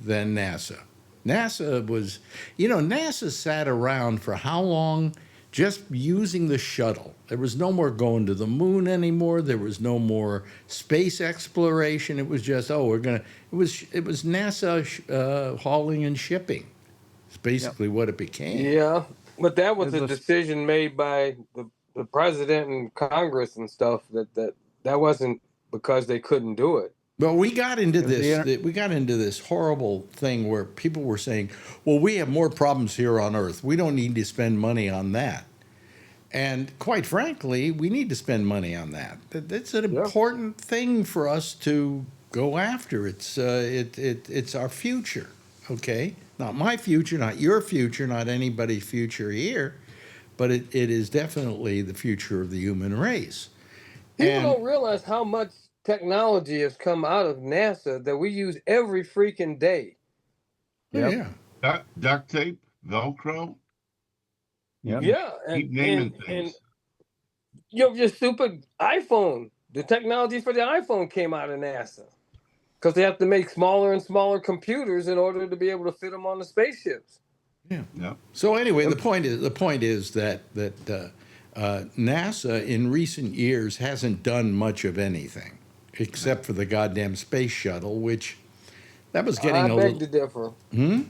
S2: than NASA. NASA sat around for how long? Just using the shuttle. There was no more going to the moon anymore. There was no more space exploration. It was just, it was NASA hauling and shipping. It's basically what it became.
S5: Yeah. But that was
S4: Is
S5: a
S4: a
S5: decision made by the president and Congress and stuff. That wasn't because they couldn't do it.
S2: Well, we got into
S4: It was the
S2: this.
S4: inter-
S2: We got into this horrible thing where people were saying, "Well, we have more problems here on Earth. We don't need to spend money on that." And quite frankly, we need to spend money on that. That's an
S5: Yeah.
S2: important thing for us to go after. It's our future. Okay, not my future, not your future, not anybody's future here, but it is definitely the future of the human race.
S5: People
S2: And
S5: don't realize how much technology has come out of NASA that we use every freaking day.
S4: Yep.
S2: yeah,
S6: Duct tape, Velcro. You
S4: Yep.
S6: can
S5: Yeah,
S6: keep naming things.
S5: your stupid iPhone. The technology for the iPhone came out of NASA because they have to make smaller and smaller computers in order to be able to fit them on the spaceships.
S2: yeah.
S6: Yep.
S2: So anyway, the point is that NASA in recent years hasn't done much of anything except for the goddamn space shuttle, which that was getting
S5: I
S2: a
S5: beg
S2: little.
S5: to differ.
S2: Hmm?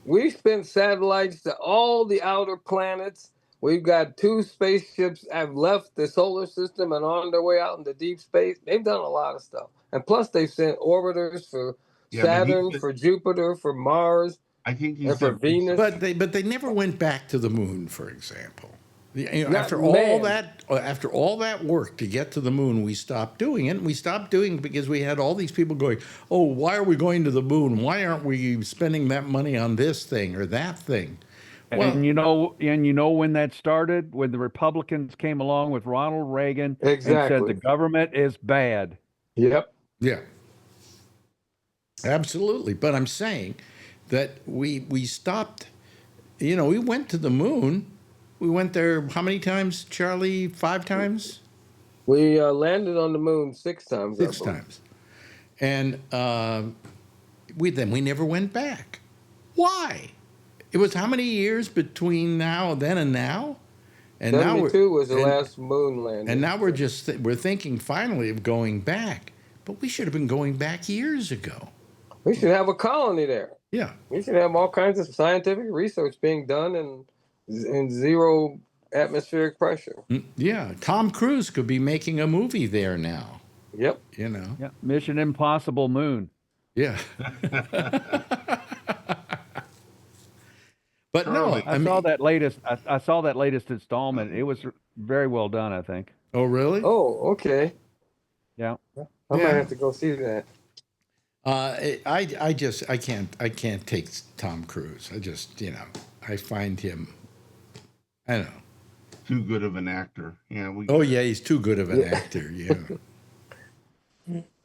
S5: We spent satellites to all the outer planets. We've got 2 spaceships have left the solar system and on their way out into deep space. They've done a lot of stuff. And plus they've sent orbiters for
S6: Yeah, but
S5: Saturn, for Jupiter, for Mars,
S6: I think he
S5: and for
S6: said
S5: Venus.
S2: But they never went back to the moon, for example.
S5: Not
S2: After
S5: man.
S2: all that work to get to the moon, we stopped doing it. And we stopped doing it because we had all these people going, "Oh, why are we going to the moon? Why aren't we spending that money on this thing or that thing?" Well,
S4: And when that started, when the Republicans came along with Ronald Reagan and said the
S5: Exactly.
S4: government is bad.
S5: Yep.
S2: yeah, absolutely. But I'm saying that we stopped. We went to the moon. We went there how many times, Charlie? 5 times?
S5: We landed on the moon 6 times. I
S2: 6
S5: believe.
S2: times. And we never went back. Why? It was how many years between then and now? And now
S5: 72 was the
S2: and-
S5: last moon landing.
S2: And now we're thinking finally of going back, but we should have been going back years ago.
S5: We should have a colony there.
S2: Yeah.
S5: We should have all kinds of scientific research being done in zero atmospheric pressure.
S2: Yeah. Tom Cruise could be making a movie there now.
S5: Yep.
S4: Yeah. Mission Impossible Moon.
S2: Yeah. But no,
S6: Charlie,
S4: I saw that latest. I saw that latest installment. It was very well done, I think.
S2: Oh, really?
S5: Oh, okay.
S4: Yeah.
S5: I might have to go see that.
S2: I can't take Tom Cruise. I find him, I don't know.
S6: too good of an actor. Yeah,
S2: Oh yeah, he's too good of an actor. Yeah.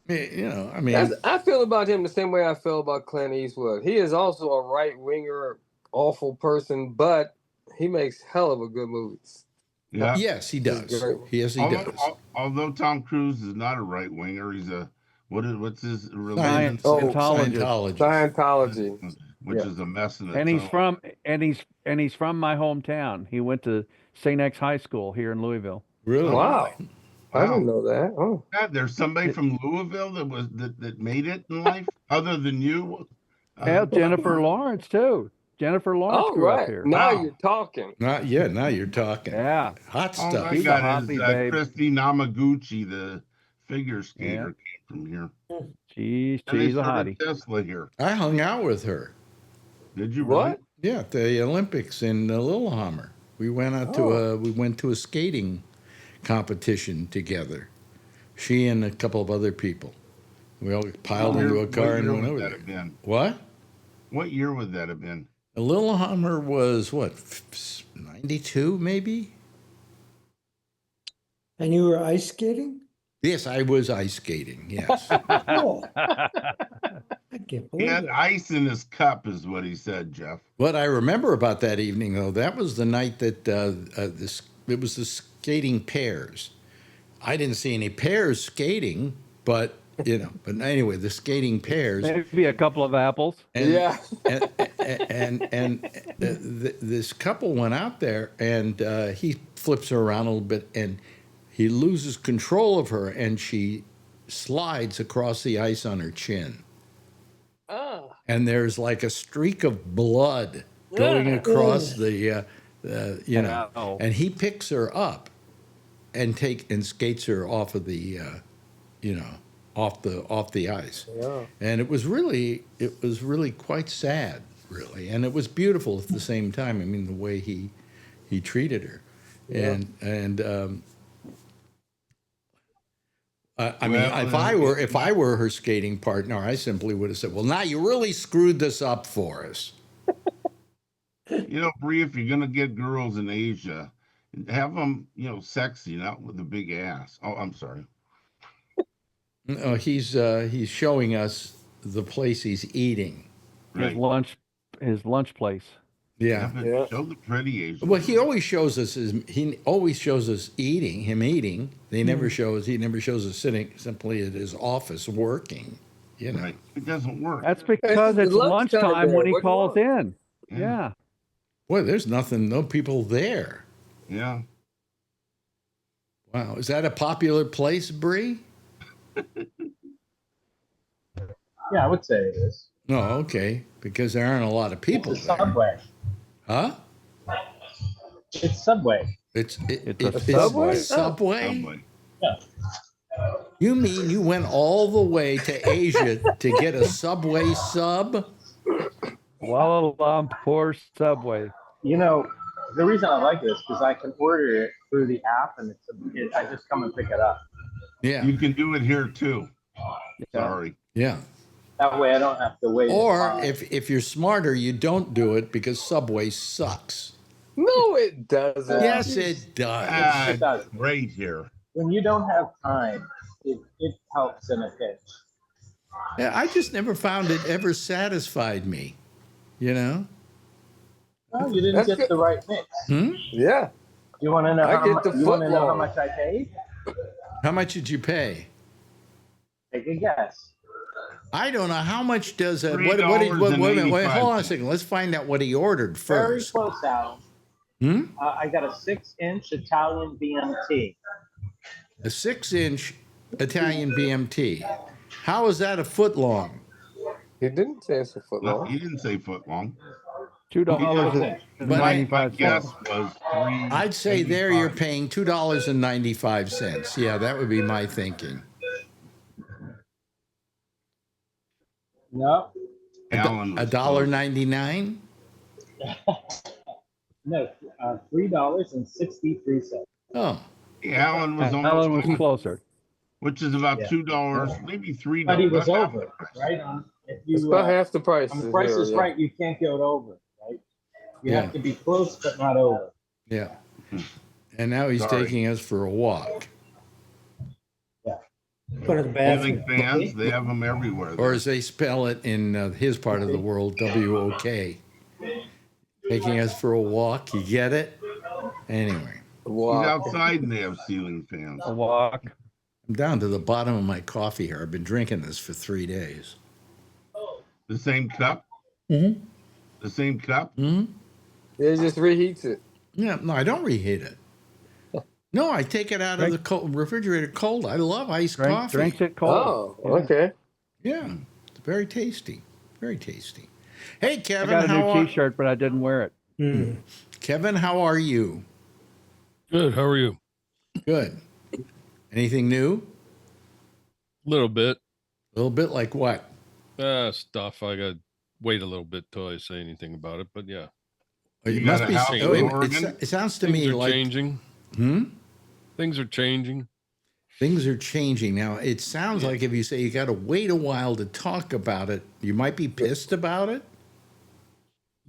S5: I feel about him the same way I feel about Clint Eastwood. He is also a right winger, awful person, but he makes hell of a good movies.
S6: yeah.
S2: Yes, he does. Yes, he
S6: although,
S2: does.
S6: although Tom Cruise is not a right winger, he's a what's his religion?
S2: Scientology.
S5: Scientology.
S6: Which is a mess in
S4: And he's
S6: itself.
S4: from my hometown. He went to St. X High School here in Louisville.
S2: Really?
S5: Wow. I didn't know that. Oh.
S6: Yeah, there's somebody from Louisville that made it in life, other than you.
S4: Hell, Jennifer Lawrence too. Jennifer Lawrence
S5: Oh,
S4: grew up
S5: right.
S4: here.
S5: Now
S6: Wow.
S5: you're talking.
S2: Now you're talking.
S4: Yeah.
S2: Hot
S6: All
S2: stuff.
S6: I
S4: He's a
S6: got
S4: hottie,
S6: is
S4: babe.
S6: Christy Namaguchi, the figure skater, came from here.
S4: She's
S6: And they
S4: a
S6: started
S4: hottie.
S6: Tesla here.
S2: I hung out with her.
S6: Did you really?
S5: What?
S2: Yeah, at the Olympics in Lillehammer. We went out to a skating competition together. She and a couple of other people. We all piled into a car and went over
S6: would that
S2: there.
S6: have been?
S2: What?
S6: What year would that have been?
S2: Lillehammer was what, 92 maybe?
S8: And you were ice skating?
S2: Yes, I was ice skating. Yes.
S8: Oh, I can't
S6: He
S8: believe
S6: had
S8: it.
S6: ice in his cup, is what he said, Jeff.
S2: What I remember about that evening, though, that was the night that it was the skating pairs. I didn't see any pairs skating, but but anyway, the skating pairs.
S4: Maybe a couple of apples.
S2: And,
S5: Yeah.
S2: this couple went out there, and he flips her around a little bit, and he loses control of her, and she slides across the ice on her chin.
S5: Ah.
S2: And there's like a streak of blood going across the You know,
S4: Wow.
S2: and he picks her up and skates her off of the, you know, off the ice.
S5: Yeah.
S2: And it was really quite sad, really, and it was beautiful at the same time. I mean, the way he treated her,
S5: Yeah.
S2: and I mean,
S6: Well,
S2: if I were her skating partner, I simply would have said, "Well, now you really screwed this up for us."
S6: you know, Bree, if you're gonna get girls in Asia, have them, you know, sexy, not with a big ass. Oh, I'm sorry.
S2: No, he's showing us the place he's eating.
S4: His
S6: Right.
S4: lunch place.
S6: Yeah,
S2: Yeah.
S6: but
S5: Yeah.
S6: show the pretty Asian.
S2: Well, he
S6: girl.
S2: always shows us him eating. He never shows us sitting simply at his office working. You know.
S6: Right. It doesn't work.
S4: That's because
S5: It's
S4: it's
S5: lunchtime
S4: lunchtime when
S5: there.
S4: he
S5: What do you
S4: calls
S5: want?
S4: in. Yeah.
S2: Boy, there's no people there.
S6: Yeah.
S2: Wow, is that a popular place, Bree?
S9: Yeah, I would say it is.
S2: No, okay, because there aren't a lot of people
S9: It's a
S2: there.
S9: Subway.
S2: Huh?
S9: It's Subway.
S2: It's
S4: a Subway?
S2: Subway?
S6: Subway.
S9: Yeah.
S2: You mean you went all the way to Asia to get a Subway sub?
S4: Kuala Lumpur Subway.
S9: You know, the reason I like this because I can order it through the app and I just come and pick it up.
S2: Yeah,
S6: You can do it here too. Sorry.
S2: yeah.
S9: That way I don't have to wait. in
S2: Or
S9: line.
S2: if you're smarter, you don't do it because Subway sucks.
S5: No, it doesn't.
S2: Yes, it does.
S6: Ah,
S9: It does.
S6: great here.
S9: When you don't have time, it helps in a pinch.
S2: Yeah, I just never found it ever satisfied me. You know?
S9: No, you didn't
S5: That's
S9: get
S5: good.
S9: the right mix.
S5: Yeah.
S9: You want to know
S5: I
S9: how
S5: get
S9: much?
S5: the
S9: You want to know how
S5: footlong.
S9: much I paid?
S2: How much did you pay?
S9: Take a guess.
S2: I don't know how much does a
S6: $3
S2: wait, hold on a
S6: and
S2: second. Let's find out what he ordered
S9: Very
S2: first.
S9: close, Alan. I got a 6-inch Italian BMT.
S2: A 6-inch Italian BMT. How is that a foot long?
S5: He didn't say it's a foot
S6: No,
S5: long.
S6: he didn't say foot long.
S4: $2.95.
S6: My guess was three.
S2: I'd say there you're
S6: 85.
S2: paying $2.95. Yeah, that would be my thinking.
S9: No,
S6: Alan was
S2: $1.99?
S9: no, $3.63.
S2: Oh,
S6: close. Yeah, Alan was
S4: Alan
S6: almost
S4: was closer.
S6: which is about
S9: Yeah.
S6: $2, maybe $3.
S9: But he was
S6: Not half
S9: over,
S6: the price.
S9: right? If
S5: It's
S9: you
S5: about half the price.
S9: on the price is right, you can't go over, right? You
S2: Yeah.
S9: have to be close but not over.
S2: yeah. And now he's
S6: Sorry.
S2: taking us for a walk.
S8: Go to the
S6: Ceiling
S8: bathroom.
S6: fans, they have them everywhere.
S2: Or as they spell it in his part of the world, WOK. Taking us for a walk. You get it? Anyway,
S6: He's
S5: Wow.
S6: outside and they have ceiling fans.
S4: A walk.
S2: I'm down to the bottom of my coffee here. I've been drinking this for 3 days.
S6: The same cup?
S2: Mm-hmm.
S6: The same cup?
S2: Mm-hmm.
S5: It just reheats it.
S2: Yeah, no, I don't reheat it. No, I take it out of the refrigerator cold. I love iced coffee.
S4: Drinks it cold.
S5: Oh, okay.
S2: Yeah, it's very tasty. Very tasty. Hey,
S4: I
S2: Kevin,
S4: got a
S2: how
S4: new T-shirt, but I didn't wear it.
S2: Kevin, how are you?
S10: Good. How are you?
S2: Good. Anything new?
S10: A little bit.
S2: A little bit like what?
S10: Stuff. I got to wait a little bit till I say anything about it. But yeah,
S2: It
S6: You
S2: must
S6: got a
S2: be.
S6: house
S2: Wait
S6: in
S2: a minute,
S6: Oregon?
S2: it sounds to
S10: things
S2: me
S10: are
S2: like
S10: changing. Things are changing.
S2: things are changing now. It sounds like if you say you got to wait a while to talk about it, you might be pissed about it.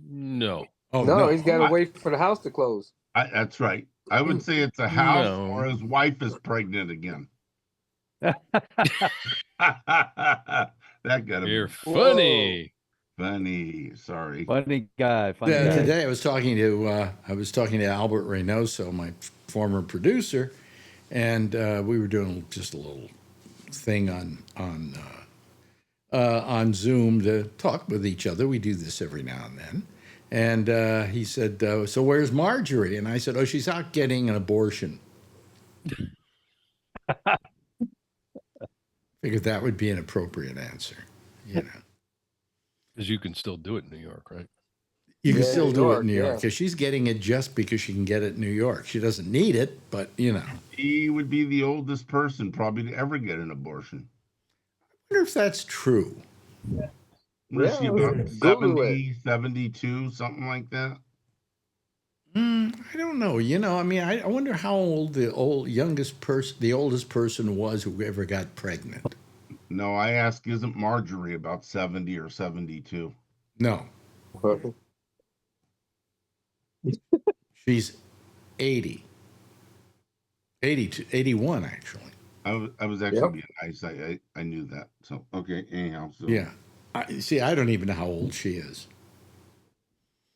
S10: No.
S2: Oh
S5: No,
S2: no,
S5: he's got to
S6: I-
S5: wait for the house to close.
S6: That's right. I would say it's a house
S10: No.
S6: or his wife is pregnant again. That got to
S10: You're
S6: be
S10: funny.
S6: funny. Sorry.
S4: Funny guy. Funny
S2: Yeah,
S4: guy.
S2: today I was talking to Albert Reynoso, my former producer, and we were doing just a little thing on Zoom to talk with each other. We do this every now and then. And he said, "So where's Marjorie?" And I said, "Oh, she's out getting an abortion." Figured that would be an appropriate answer, you know.
S10: Because you can still do it in New York, right?
S2: You can
S5: Yeah,
S2: still
S5: New
S2: do it in
S5: York,
S2: New York
S5: yeah.
S2: because she's getting it just because she can get it in New York. She doesn't need it, but
S6: He would be the oldest person probably to ever get an abortion.
S2: I wonder if that's true.
S6: Was she about
S5: Google it.
S6: 70, 72, something like that?
S2: I don't know. I mean, I wonder how old the oldest person was who ever got pregnant.
S6: No, I ask, isn't Marjorie about 70 or 72?
S2: No, she's 80, 82, 81 actually.
S6: I was actually
S5: Yep.
S6: being nice. I knew that. So okay, anyhow, so
S2: Yeah. I don't even know how old she is.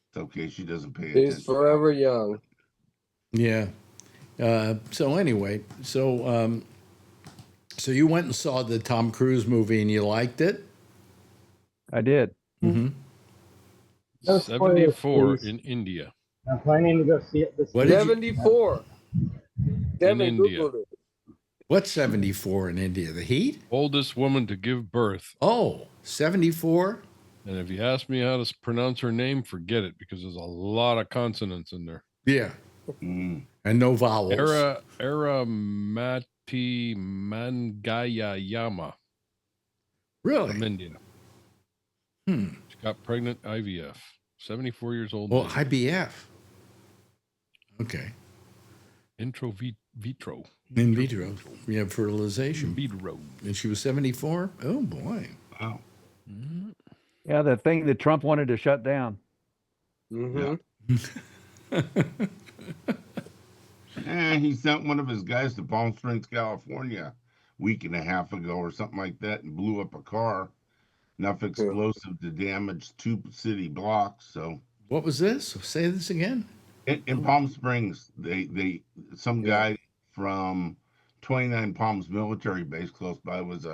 S6: it's okay. She doesn't pay
S5: She's
S6: attention.
S5: forever young.
S2: Yeah. So anyway, so you went and saw the Tom Cruise movie and you liked it?
S4: I did.
S2: Mm-hmm.
S9: No spoilers,
S10: 74
S9: please.
S10: in India.
S9: I'm planning to go see it this
S2: What
S9: week.
S2: did you-
S5: 74. Devin
S10: India.
S5: Googled it.
S2: What's 74 in India? The heat?
S10: Oldest woman to give birth.
S2: Oh, 74?
S10: And if you ask me how to pronounce her name, forget it because there's a lot of consonants in there.
S2: Yeah.
S6: Mm.
S2: And no vowels.
S10: Era Mati Mangaya Yama
S2: Really?
S10: from India.
S2: Hmm.
S10: She got pregnant IVF. 74 years old.
S2: Well,
S10: lady.
S2: IBF. Okay.
S10: Vitro.
S2: In vitro. We have fertilization.
S10: Vitro.
S2: And she was 74? Oh, boy.
S6: Wow.
S4: Yeah, the thing that Trump wanted to shut down.
S5: Mm-hmm.
S6: And he sent one of his guys to Palm Springs, California, week and a half ago or something like that, and blew up a car. Enough explosive to damage 2 city blocks. So
S2: What was this? Say this again.
S6: in Palm Springs, some
S5: Yeah.
S6: guy from 29 Palms military base close by was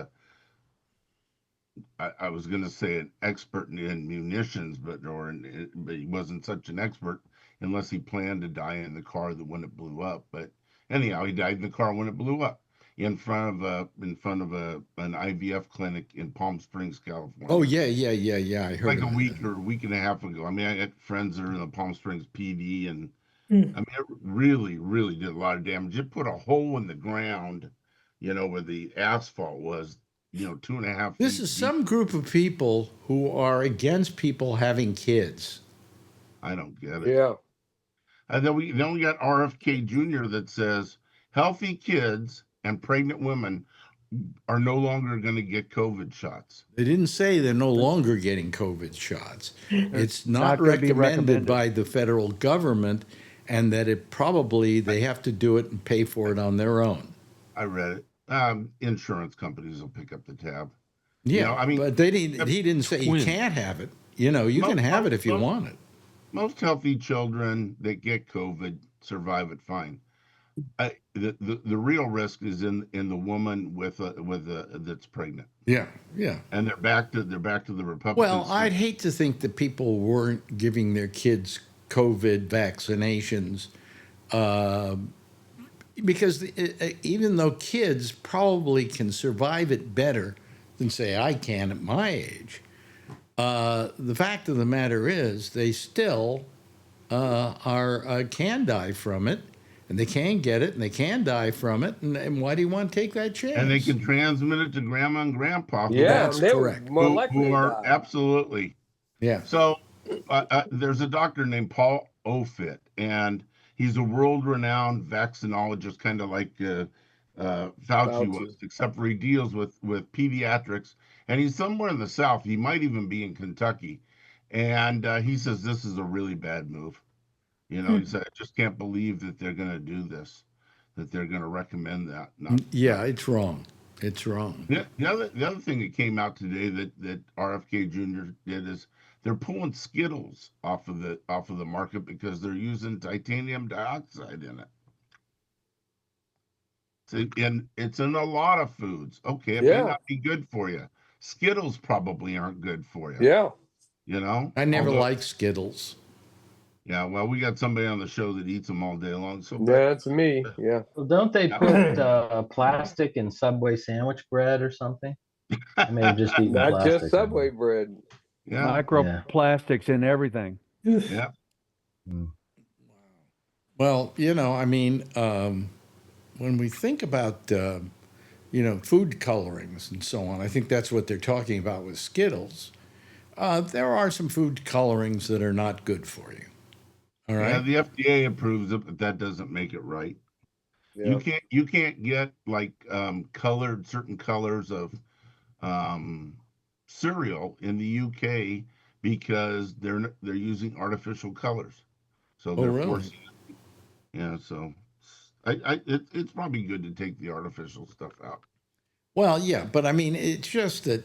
S6: I was going to say an expert in munitions, but he wasn't such an expert unless he planned to die in the car when it blew up. But anyhow, he died in the car when it blew up in front of an IVF clinic in Palm Springs, California.
S2: Oh, yeah. I heard
S6: Like
S2: of
S6: a
S2: that.
S6: week or a week and a half ago. I mean, I got friends that are in the Palm Springs PD, and I mean, it really, really did a lot of damage. It put a hole in the ground, where the asphalt was, 2.5 feet.
S2: This is
S6: deep.
S2: some group of people who are against people having kids.
S6: I don't get it.
S5: Yeah.
S6: And then we got RFK Jr. that says healthy kids and pregnant women are no longer going to get COVID shots.
S2: They didn't say they're no longer getting COVID shots. It's
S4: not
S2: not
S4: gonna be
S2: recommended
S4: recommended.
S2: by the federal government, and that they have to do it and pay for it on their own.
S6: I read it. Insurance companies will pick up the tab.
S2: Yeah,
S6: I mean,
S2: but he didn't say you
S10: twin.
S2: can't have it. You can have it if you want it.
S6: Most healthy children that get COVID survive it fine. The real risk is in the woman that's pregnant.
S2: Yeah.
S6: And they're back to the Republicans.
S2: Well, I'd hate to think that people weren't giving their kids COVID vaccinations, because even though kids probably can survive it better than, say, I can at my age, the fact of the matter is they still can die from it, and they can get it, and they can die from it, and why do you want to take that chance?
S6: And they can transmit it to grandma and grandpa.
S5: Yeah,
S2: That's
S5: they
S2: correct.
S5: were more likely
S6: who
S5: to
S6: are
S5: die.
S6: absolutely.
S2: Yeah.
S6: So there's a doctor named Paul Offit, and he's a world-renowned vaccinologist, kind of like Fauci was, except for he deals with pediatrics, and he's somewhere in the South. He might even be in Kentucky, and he says this is a really bad move. He said, I just can't believe that they're going to do this, that they're going to recommend that.
S2: Yeah, it's wrong. It's wrong.
S6: The other thing that came out today that RFK Jr. did is they're pulling Skittles off of the market because they're using titanium dioxide in it. And it's in a lot of foods. Okay, it may not be good for you. Skittles probably aren't good for you.
S5: Yeah.
S2: I never liked Skittles.
S6: Yeah, well, we got somebody on the show that eats them all day long. So
S5: That's me. Yeah.
S9: Well, don't they put plastic in Subway sandwich bread or something? I may have just eaten
S5: Not
S9: plastic.
S5: just Subway bread.
S6: yeah,
S4: Microplastics in everything.
S6: Yeah.
S2: Well, I mean, when we think about, food colorings and so on, I think that's what they're talking about with Skittles. There are some food colorings that are not good for you. All
S6: Yeah,
S2: right.
S6: the FDA approves it, but that doesn't make it right. You
S5: Yeah.
S6: can't get like colored certain colors of um, cereal in the UK because they're using artificial colors. So
S2: Oh,
S6: they're
S2: really?
S6: forcing yeah, so it's probably good to take the artificial stuff out.
S2: Well, yeah, but I mean, it's just that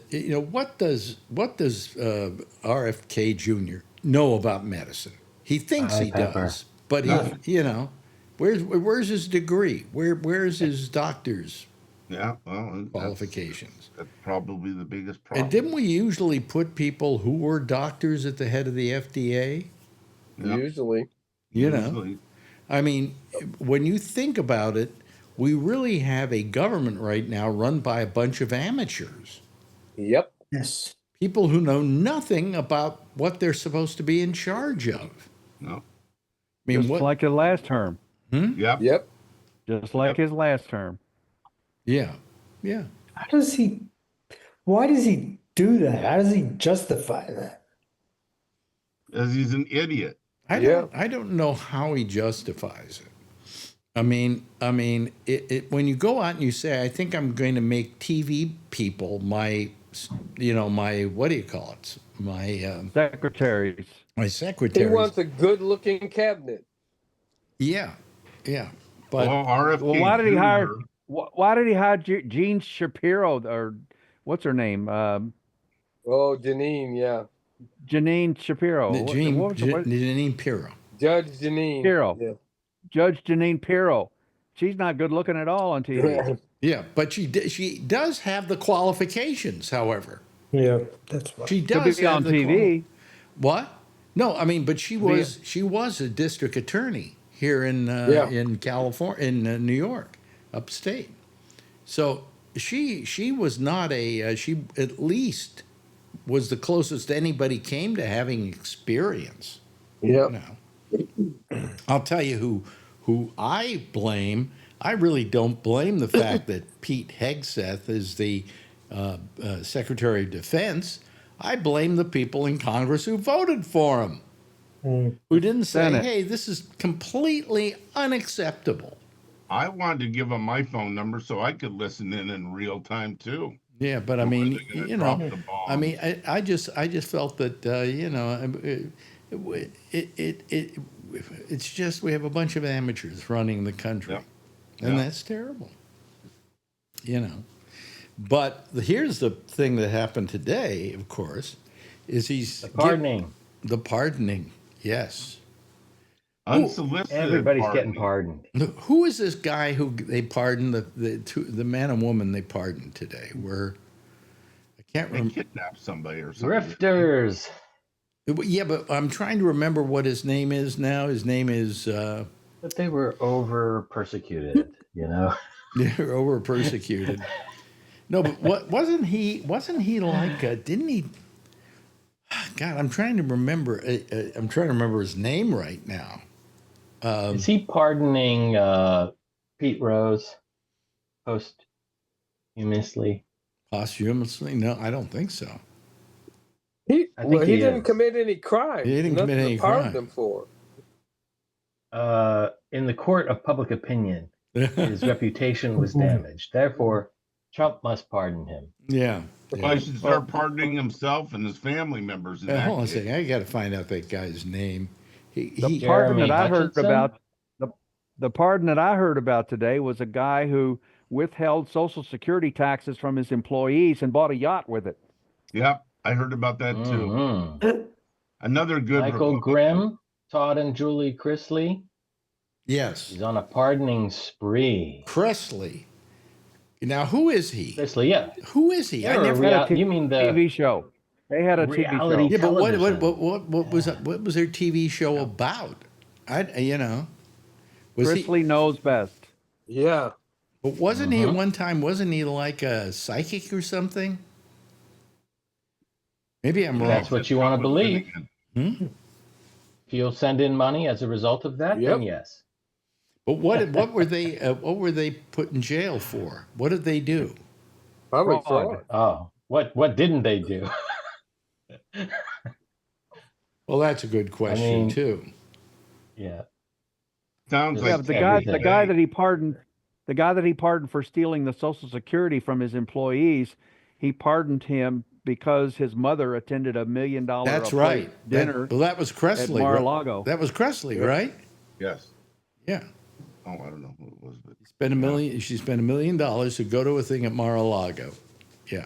S2: what does RFK Jr. know about medicine? He thinks he
S11: Pepper.
S2: does, but
S6: Nothing.
S2: where's his degree? Where's his doctor's
S6: Yeah, well,
S2: qualifications?
S6: that's probably the biggest
S2: And didn't
S6: problem.
S2: we usually put people who were doctors at the head of the FDA?
S6: Yeah,
S5: Usually.
S2: You know,
S6: usually.
S2: I mean, when you think about it, we really have a government right now run by a bunch of amateurs.
S5: Yep.
S8: Yes.
S2: People who know nothing about what they're supposed to be in charge of.
S6: No.
S2: I mean,
S4: Just
S2: what?
S4: like his last term.
S6: Yep.
S5: Yep.
S4: Just like
S6: Yep.
S4: his last term.
S2: Yeah, yeah.
S8: How does he, why does he do that? How does he justify that?
S6: As he's an idiot.
S5: Yeah.
S2: I don't know how he justifies it. When you go out and you say, I think I'm going to make TV people my what do you call it?
S4: Secretaries.
S2: My
S5: He
S2: secretaries.
S5: wants a good-looking cabinet.
S2: Yeah, yeah. But
S6: Well, RFK
S4: Well, why did he hire?
S6: Jr.
S4: Why did he hire Jean Shapiro or what's her name?
S5: Oh, Janine, yeah.
S4: Janine Shapiro. What was what?
S2: Janine Pirro.
S5: Judge Janine.
S4: Pirro.
S5: Yeah.
S4: Judge Janine Pirro. She's not good looking at all on TV.
S2: Yeah, but she does have the qualifications. However,
S8: Yeah, that's why.
S2: she
S4: To
S2: does
S4: be
S2: have
S4: on
S2: the
S4: TV.
S2: What? No, I mean, but
S4: To be,
S2: she was a district attorney here
S5: Yeah.
S2: in California, in New York, upstate. So she was not she at least was the closest anybody came to having experience.
S5: Yep.
S2: I'll tell you who I blame. I really don't blame the fact that Pete Hegseth is the Secretary of Defense. I blame the people in Congress who voted for him, who didn't say,
S4: Bennett.
S2: hey, this is completely unacceptable.
S6: I wanted to give him my phone number so I could listen in real time too.
S2: Yeah, but I
S6: Or were
S2: mean,
S6: they gonna drop the bomb?
S2: I mean, I just felt that it's just we have a bunch of amateurs running the country,
S6: Yep.
S2: and
S6: Yep.
S2: that's terrible. But here's the thing that happened today. Of course, is
S11: The pardoning.
S2: the pardoning. Yes.
S6: Unsolicited
S11: Everybody's getting
S6: pardoning.
S11: pardoned.
S2: Who is this guy who they pardoned the man and woman they pardoned today? I can't
S6: They
S2: remember.
S6: kidnapped somebody or something.
S11: Grifters.
S2: Yeah, but I'm trying to remember what his name is now. His name is
S11: But they were over persecuted,
S2: they're over persecuted. No, but what wasn't he? Wasn't he like? Didn't he? God, I'm trying to remember. I'm trying to remember his name right now.
S11: Is he pardoning Pete Rose posthumously?
S2: Posthumously? No, I don't think so.
S5: He
S11: I think
S5: he
S11: he
S5: didn't
S11: is.
S5: commit any crime.
S2: He didn't
S5: Nothing
S2: commit
S5: to
S2: any
S5: pardon
S2: crime.
S5: him for.
S11: In the court of public opinion, his reputation was damaged. Therefore, Trump must pardon him.
S2: Yeah.
S6: Well, he should start pardoning himself and his family members. In that
S2: Hold on a
S6: case.
S2: second. I got to find out that guy's name.
S4: The pardon
S11: Jeremy
S4: that I heard
S11: Hutchinson?
S4: about, the pardon that I heard about today was a guy who withheld Social Security taxes from his employees and bought a yacht with it.
S6: Yep, I heard about that too.
S11: Mhm.
S6: Another good
S11: Michael
S6: Republican.
S11: Grimm, Todd and Julie Chrisley.
S2: Yes.
S11: He's on a pardoning spree.
S2: Presley. Now, who is he?
S11: Chrisley, yeah.
S2: Who is he? I
S11: They're a
S2: never.
S11: you mean the
S4: TV show. They had a TV show.
S11: reality
S2: Yeah, but
S11: television.
S2: what was their TV show about? Was he?
S4: Chrisley knows best.
S5: Yeah.
S2: But wasn't he at
S11: Mhm.
S2: one time? Wasn't he like a psychic or something? Maybe I'm wrong.
S11: That's what you want to believe.
S2: Hmm?
S11: If you'll send in money as a result of that, then yes.
S2: But what were they put in jail for? What did they do?
S5: Probably fraud.
S11: Oh, what didn't they do?
S2: Well, that's a good question too.
S11: Yeah.
S6: Sounds
S4: Yeah,
S6: like
S4: but the guy that he pardoned for stealing the Social Security from his employees, he pardoned him because his mother attended $1 million
S2: That's right.
S4: dinner.
S2: That was Cressley.
S4: At Mar-a-Lago.
S2: That was Cressley, right?
S6: Yes.
S2: Yeah.
S6: Oh, I don't know who it was, but
S2: she spent $1 million to go to a thing at Mar-a-Lago. Yeah.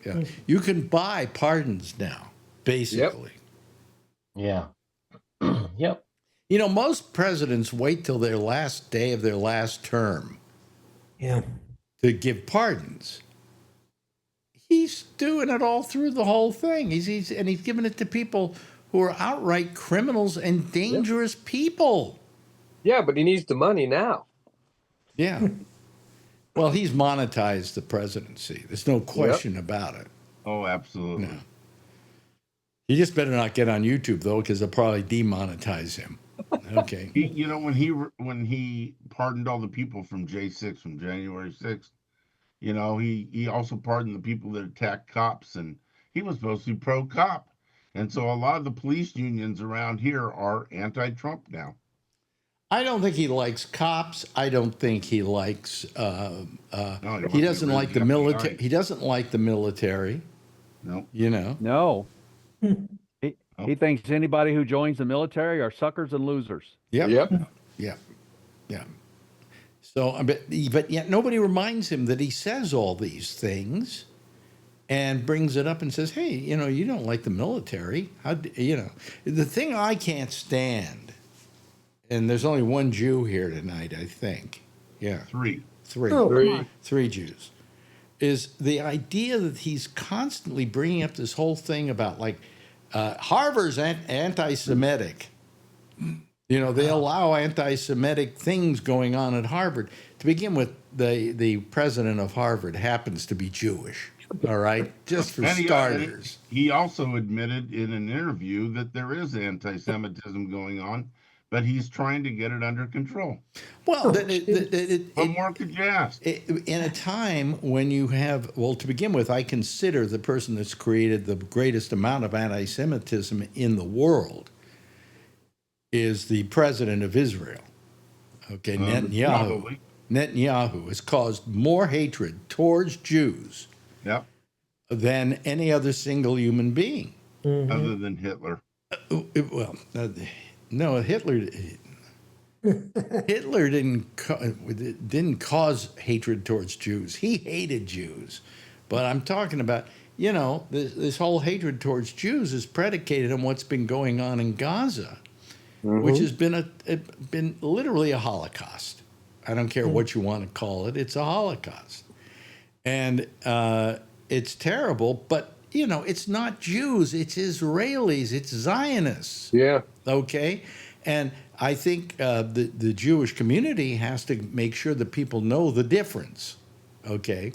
S2: Yeah. You can buy pardons now, basically.
S11: Yep. Yeah. Yep.
S2: You know, most presidents wait till their last day of their last term.
S8: Yeah.
S2: To give pardons. He's doing it all through the whole thing. He's giving it to people who are outright criminals and dangerous people.
S5: Yeah, but he needs the money now.
S2: Yeah. Well, he's monetized the presidency. There's no question about it.
S6: Oh, absolutely.
S2: No. You just better not get on YouTube though, because they'll probably demonetize him. Okay.
S6: You know, when he pardoned all the people from J6 from January 6th, you know, he also pardoned the people that attacked cops, and he was supposed to be pro-cop. And so a lot of the police unions around here are anti-Trump now.
S2: I don't think he likes cops. I don't think he likes. He doesn't like the military. He doesn't like the military.
S6: No.
S2: You know.
S4: No. He thinks anybody who joins the military are suckers and losers.
S2: Yep. Yeah. So, but yet nobody reminds him that he says all these things, and brings it up and says, "Hey, you know, you don't like the military. The thing I can't stand." And there's only one Jew here tonight, I think. Yeah.
S6: Three.
S2: Oh, three Jews. Is the idea that he's constantly bringing up this whole thing about like Harvard's anti-Semitic. You know, they allow anti-Semitic things going on at Harvard. To begin with, the president of Harvard happens to be Jewish. All right, just for starters.
S6: He also admitted in an interview that there is anti-Semitism going on, but he's trying to get it under control.
S2: Well,
S6: what more could you ask?
S2: In a time when you have, well, to begin with, I consider the person that's created the greatest amount of anti-Semitism in the world is the president of Israel. Okay, Netanyahu.
S6: Probably.
S2: Netanyahu has caused more hatred towards Jews than any other single human being.
S6: Other than Hitler.
S2: No, Hitler didn't cause hatred towards Jews. He hated Jews. But I'm talking about, you know, this whole hatred towards Jews is predicated on what's been going on in Gaza, which has been literally a Holocaust. I don't care what you want to call it. It's a Holocaust. And it's terrible, but, you know, it's not Jews. It's Israelis. It's Zionists.
S5: Yeah.
S2: Okay? And I think the Jewish community has to make sure that people know the difference. Okay?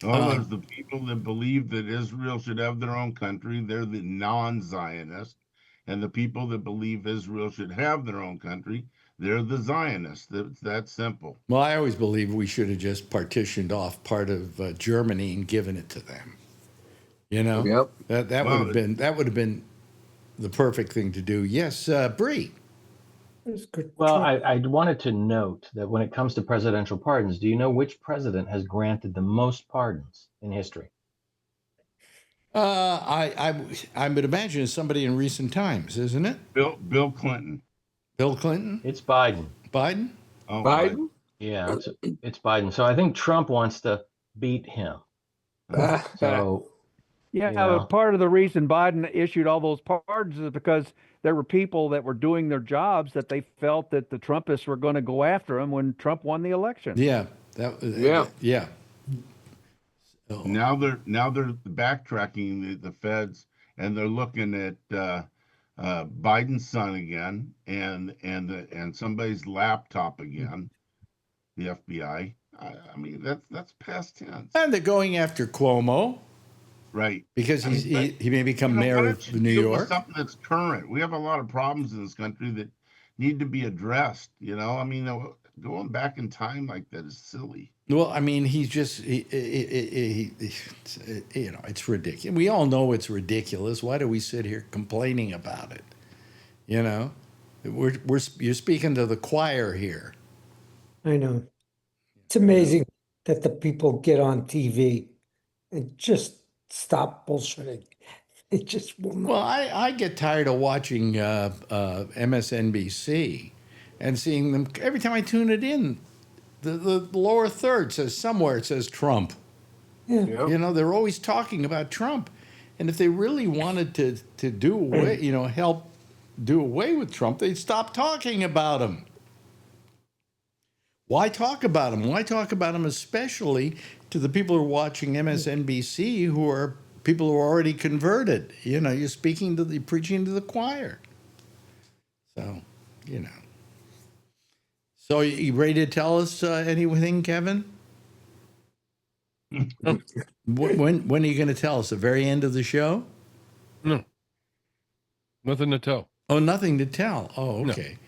S6: There's the people that believe that Israel should have their own country. They're the non-Zionists. And the people that believe Israel should have their own country, they're the Zionists. It's that simple.
S2: Well, I always believe we should have just partitioned off part of Germany and given it to them. You know?
S5: Yep.
S2: That would have been the perfect thing to do. Yes, Bree.
S11: Well, I wanted to note that when it comes to presidential pardons, do you know which president has granted the most pardons in history?
S2: I would imagine it's somebody in recent times, isn't it?
S6: Bill Clinton.
S2: Bill Clinton?
S11: It's Biden.
S2: Biden?
S6: Oh,
S5: Biden?
S11: Yeah, it's Biden. So I think Trump wants to beat him. So
S4: but part of the reason Biden issued all those pardons is because there were people that were doing their jobs that they felt that the Trumpists were going to go after him when Trump won the election.
S2: Yeah. Yeah.
S6: So. Now they're backtracking the feds, and they're looking at Biden's son again, and somebody's laptop again. The FBI. I mean, that's past tense.
S2: And they're going after Cuomo.
S6: Right.
S2: because
S6: I mean,
S2: he may become
S6: why
S2: mayor
S6: don't
S2: of
S6: you
S2: New
S6: deal with
S2: York.
S6: something that's current? We have a lot of problems in this country that need to be addressed. I mean, going back in time like that is silly.
S2: Well, I mean, he's just, it's ridiculous. We all know it's ridiculous. Why do we sit here complaining about it? You're speaking to the choir here.
S8: I know. It's amazing that the people get on TV and just stop bullshitting. It just will not.
S2: Well, I get tired of watching MSNBC and seeing them every time I tune it in. The lower third says somewhere it says Trump.
S8: Yeah.
S2: They're always talking about Trump, and if they really wanted to do away, help do away with Trump, they'd stop talking about him. Why talk about him? Why talk about him, especially to the people who are watching MSNBC, who are people who are already converted? You're preaching to the choir. So, So you ready to tell us anything, Kevin? when are you going to tell us? The very end of the show?
S10: No. Nothing to tell.
S2: Oh, nothing to tell. Oh, okay.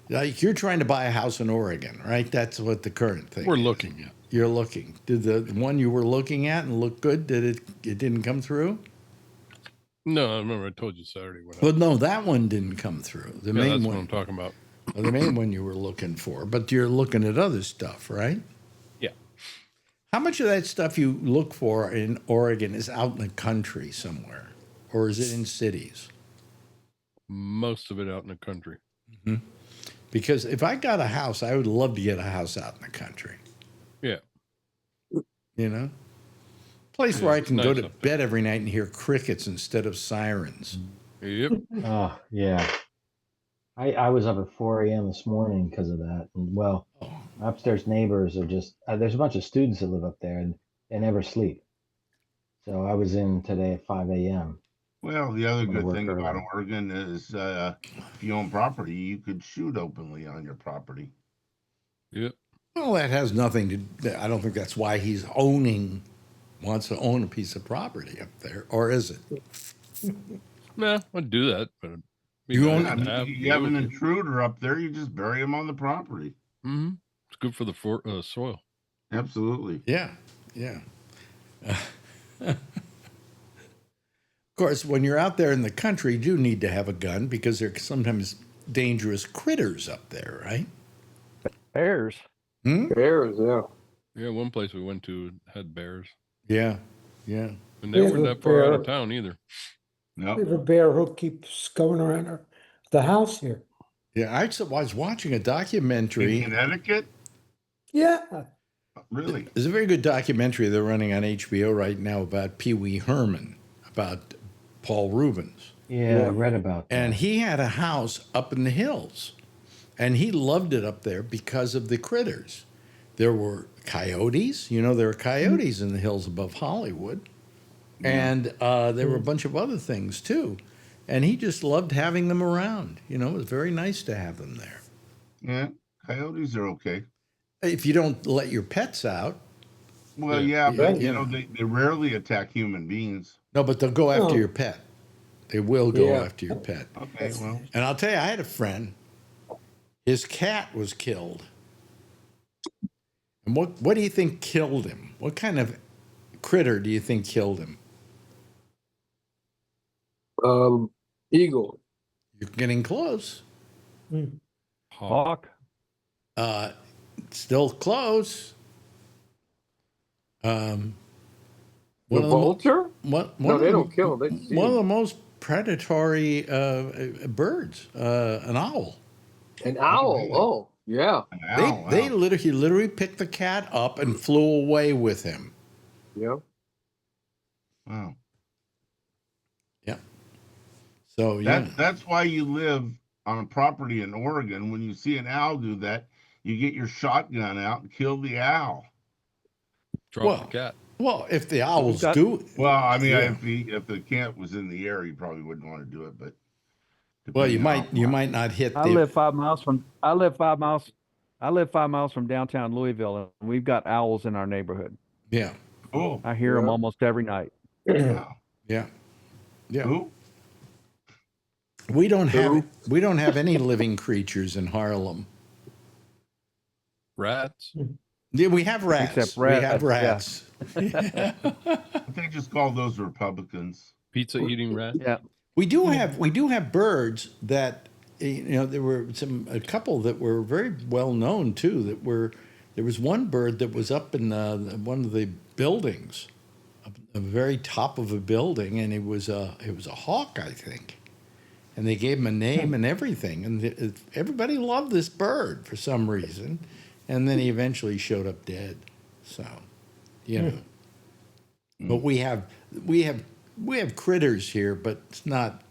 S2: No. Like you're trying to buy a house in Oregon, right? That's what the current thing.
S10: We're
S2: is.
S10: looking at.
S2: You're looking. Did the one you were looking at and look good? Did it didn't come through?
S10: No, I remember I told you Saturday.
S2: Well, no, that one didn't come through. The main
S10: that's
S2: one.
S10: what I'm talking about.
S2: Well, the main one you were looking for, but you're looking at other stuff, right?
S10: Yeah.
S2: How much of that stuff you look for in Oregon is out in the country somewhere, or is it in cities?
S10: Most of it out in the country.
S2: Mm-hmm. Because if I got a house, I would love to get a house out in the country.
S10: Yeah.
S2: Place where I can go to bed every night and hear crickets instead of sirens.
S10: Yep.
S11: Oh, yeah. I was up at 4 a.m. this morning because of that. And my upstairs neighbors are just, there's a bunch of students that live up there and they never sleep. So I was in today at 5 a.m.
S6: Well, the other good thing about Oregon is if you own property, you could shoot openly on your property.
S10: Yep.
S2: Well, that has nothing to, I don't think that's why he's wants to own a piece of property up there, or is it?
S10: Nah, I'd do that, but
S2: you
S6: have an intruder up there, you just bury him on the property.
S10: Mm-hmm. It's good for the soil.
S6: Absolutely.
S2: Yeah. Of course, when you're out there in the country, you do need to have a gun because there are sometimes dangerous critters up there, right?
S4: Bears.
S5: Bears, yeah.
S10: Yeah, one place we went to had bears.
S2: Yeah.
S10: And they weren't that far out of town either.
S6: No.
S8: We have a bear who keeps going around the house here.
S2: Yeah, I was watching a documentary.
S6: In Connecticut?
S8: Yeah.
S6: Really?
S2: There's a very good documentary they're running on HBO right now about Pee Wee Herman, about Paul Rubens.
S11: Yeah, I read about that.
S2: And he had a house up in the hills, and he loved it up there because of the critters. There were coyotes. There are coyotes in the hills above Hollywood. And there were a bunch of other things, too. And he just loved having them around. It was very nice to have them there.
S6: Yeah, coyotes are okay.
S2: If you don't let your pets out.
S6: Well, yeah, but, they rarely attack human beings.
S2: No, but they'll go after your pet. They will go after your pet.
S6: Okay, well.
S2: And I'll tell you, I had a friend. His cat was killed. And what do you think killed him? What kind of critter do you think killed him?
S5: Eagle.
S2: You're getting close.
S4: Hawk.
S2: Still close.
S5: The vulture? No, they don't kill them.
S2: One of the most predatory birds, an owl.
S5: An owl? Oh, yeah.
S2: He literally picked the cat up and flew away with him.
S5: Yeah.
S6: Wow.
S2: Yeah. So
S6: that's why you live on a property in Oregon. When you see an owl do that, you get your shotgun out and kill the owl.
S10: Drop the cat.
S2: Well, if the owls do.
S6: Well, I mean, if the cat was in the air, you probably wouldn't want to do it. But
S2: well, you might not hit.
S4: I live 5 miles from downtown Louisville, and we've got owls in our neighborhood.
S2: Yeah.
S6: Oh,
S4: I hear them almost every night.
S6: Wow.
S2: Yeah. Yeah.
S6: Who?
S2: We don't have any living creatures in Harlem.
S10: Rats.
S2: Yeah, we have rats.
S4: Except
S2: We have
S4: rats,
S2: rats.
S6: They just call those Republicans.
S10: Pizza eating rats.
S4: Yeah.
S2: We do have birds that there were a couple that were very well known too. There was one bird that was up in one of the buildings, the very top of a building, and it was a hawk, I think. And they gave him a name and everything, and everybody loved this bird for some reason. And then he eventually showed up dead. So, but we have critters here, but it's not,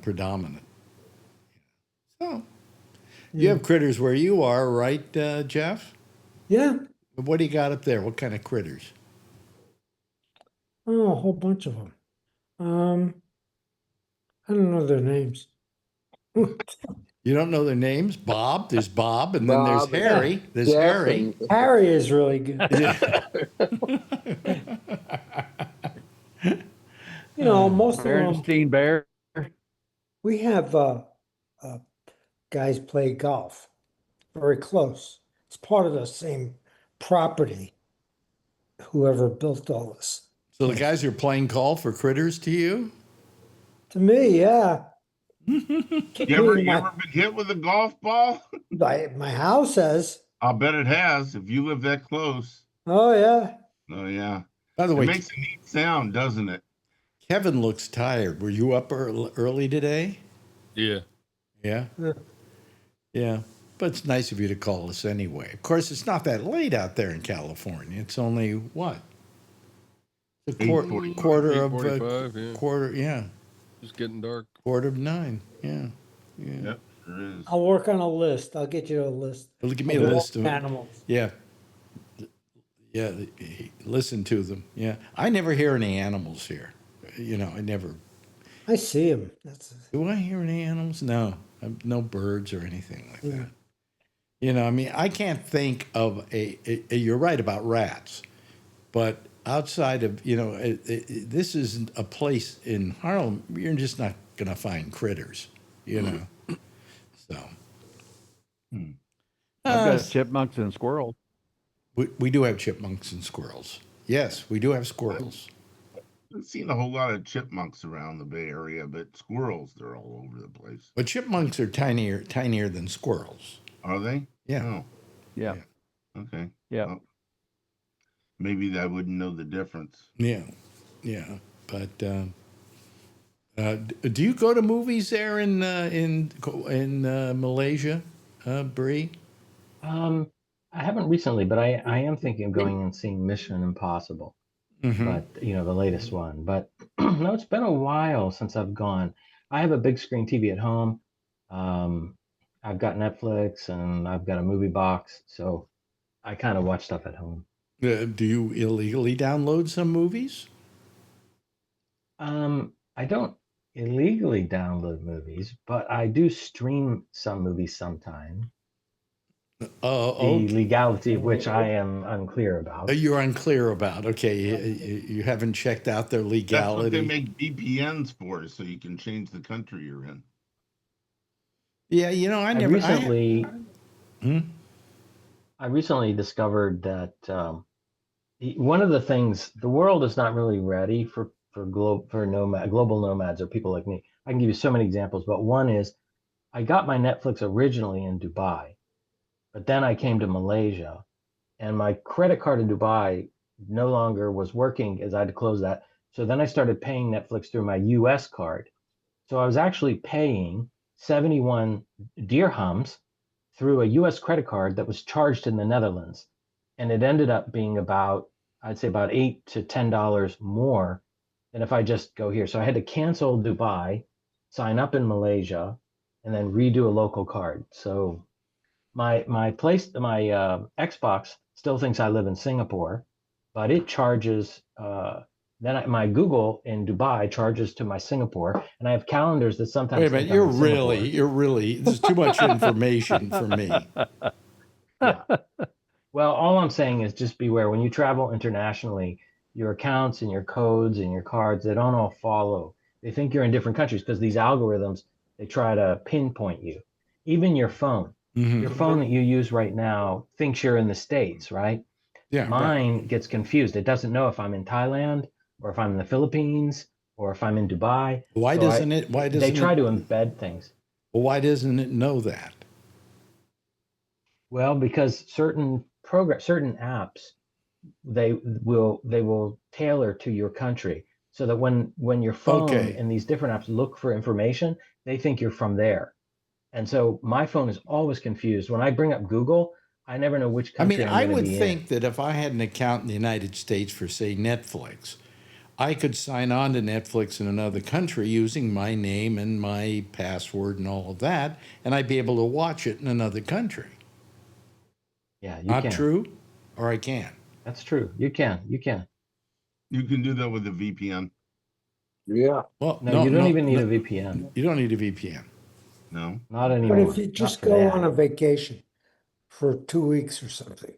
S2: predominant. So, you have critters where you are, right, Jeff?
S8: Yeah.
S2: What do you got up there? What kind of critters?
S8: Oh, a whole bunch of them. I don't know their names.
S2: You don't know their names? Bob, there's Bob, and then there's
S5: Bob,
S2: Harry. There's
S5: Jeff
S2: Harry.
S5: and-
S8: Harry is really good. Most of them,
S4: Berenstein Bear.
S8: we have guys play golf very close. It's part of the same property. Whoever built all this.
S2: So the guys are playing golf for critters to you?
S8: To me, yeah.
S6: You ever been hit with a golf ball?
S8: My house has.
S6: I'll bet it has. If you live that close.
S8: Oh yeah.
S6: Oh yeah.
S2: By the way,
S6: it makes a neat sound, doesn't it?
S2: Kevin looks tired. Were you up early today?
S10: Yeah.
S2: Yeah. Yeah. But it's nice of you to call us anyway. Of course, it's not that late out there in California. It's only what? A quarter of
S10: 8:45, yeah.
S2: quarter. Yeah.
S10: Just getting dark.
S2: 9:45. Yeah. Yeah.
S6: Yep, there is.
S8: I'll work on a list. I'll get you a list.
S2: Well, give me a list of
S8: animals.
S2: Yeah. Yeah. Listen to them. Yeah. I never hear any animals here. I never.
S8: I see them.
S2: Do I hear any animals? No. No birds or anything like that. I can't think of you're right about rats, but outside of, this isn't a place in Harlem, you're just not going to find critters, So.
S4: I've got chipmunks and squirrels.
S2: We do have chipmunks and squirrels. Yes, we do have squirrels.
S6: I've seen a whole lot of chipmunks around the Bay Area, but squirrels, they're all over the place.
S2: But chipmunks are tinier than squirrels.
S6: Are they?
S2: Yeah.
S6: Oh,
S4: Yeah.
S6: okay.
S4: Yeah.
S6: Well, maybe I wouldn't know the difference.
S2: Yeah. Yeah. But do you go to movies there in Malaysia, Bree?
S11: I haven't recently, but I am thinking of going and seeing Mission Impossible.
S2: Mm-hmm.
S11: But the latest one. But no, it's been a while since I've gone. I have a big screen TV at home. I've got Netflix and I've got a movie box, so I kind of watch stuff at home.
S2: Do you illegally download some movies?
S11: I don't illegally download movies, but I do stream some movies sometime. The legality of which I am unclear about.
S2: You're unclear about. Okay, you haven't checked out their legality.
S6: That's what they make VPNs for, so you can change the country you're in.
S2: Yeah, I never.
S11: I recently discovered that one of the things, the world is not really ready for global nomads or people like me. I can give you so many examples, but one is I got my Netflix originally in Dubai, but then I came to Malaysia, and my credit card in Dubai no longer was working as I had to close that. So then I started paying Netflix through my US card. So I was actually paying 71 dirhams through a US credit card that was charged in the Netherlands. And it ended up being I'd say about $8 to $10 more than if I just go here. So I had to cancel Dubai, sign up in Malaysia, and then redo a local card. So my Xbox still thinks I live in Singapore, but it charges, my Google in Dubai charges to my Singapore, and I have calendars that sometimes.
S2: Wait a minute, you're really, this is too much information for me.
S11: Yeah. Well, all I'm saying is just beware when you travel internationally. your accounts and your codes and your cards, they don't all follow. They think you're in different countries because these algorithms, they try to pinpoint you. Even your phone. Your phone that you use right now thinks you're in the States, right?
S2: Yeah.
S11: Mine gets confused. It doesn't know if I'm in Thailand or if I'm in the Philippines or if I'm in Dubai.
S2: Why doesn't it? Why doesn't
S11: they try
S2: it,
S11: to embed things?
S2: Well, why doesn't it know that?
S11: Well, because certain apps, they will tailor to your country so that when your phone and these different apps look for information, they think you're from there. And so my phone is always confused. When I bring up Google, I never know which country I'm
S2: I
S11: going to
S2: would
S11: be
S2: think
S11: in.
S2: that if I had an account in the United States for, say, Netflix, I could sign on to Netflix in another country using my name and my password and all of that, and I'd be able to watch it in another country.
S11: Yeah, you
S2: Not
S11: can.
S2: true? Or I can't?
S11: That's true. You can. You can.
S6: You can do that with a VPN.
S5: Yeah.
S2: Well,
S11: No, you don't even need a VPN.
S2: You don't need a VPN.
S6: No.
S11: Not
S8: But
S11: anymore.
S8: if you just go on a vacation for 2 weeks or something,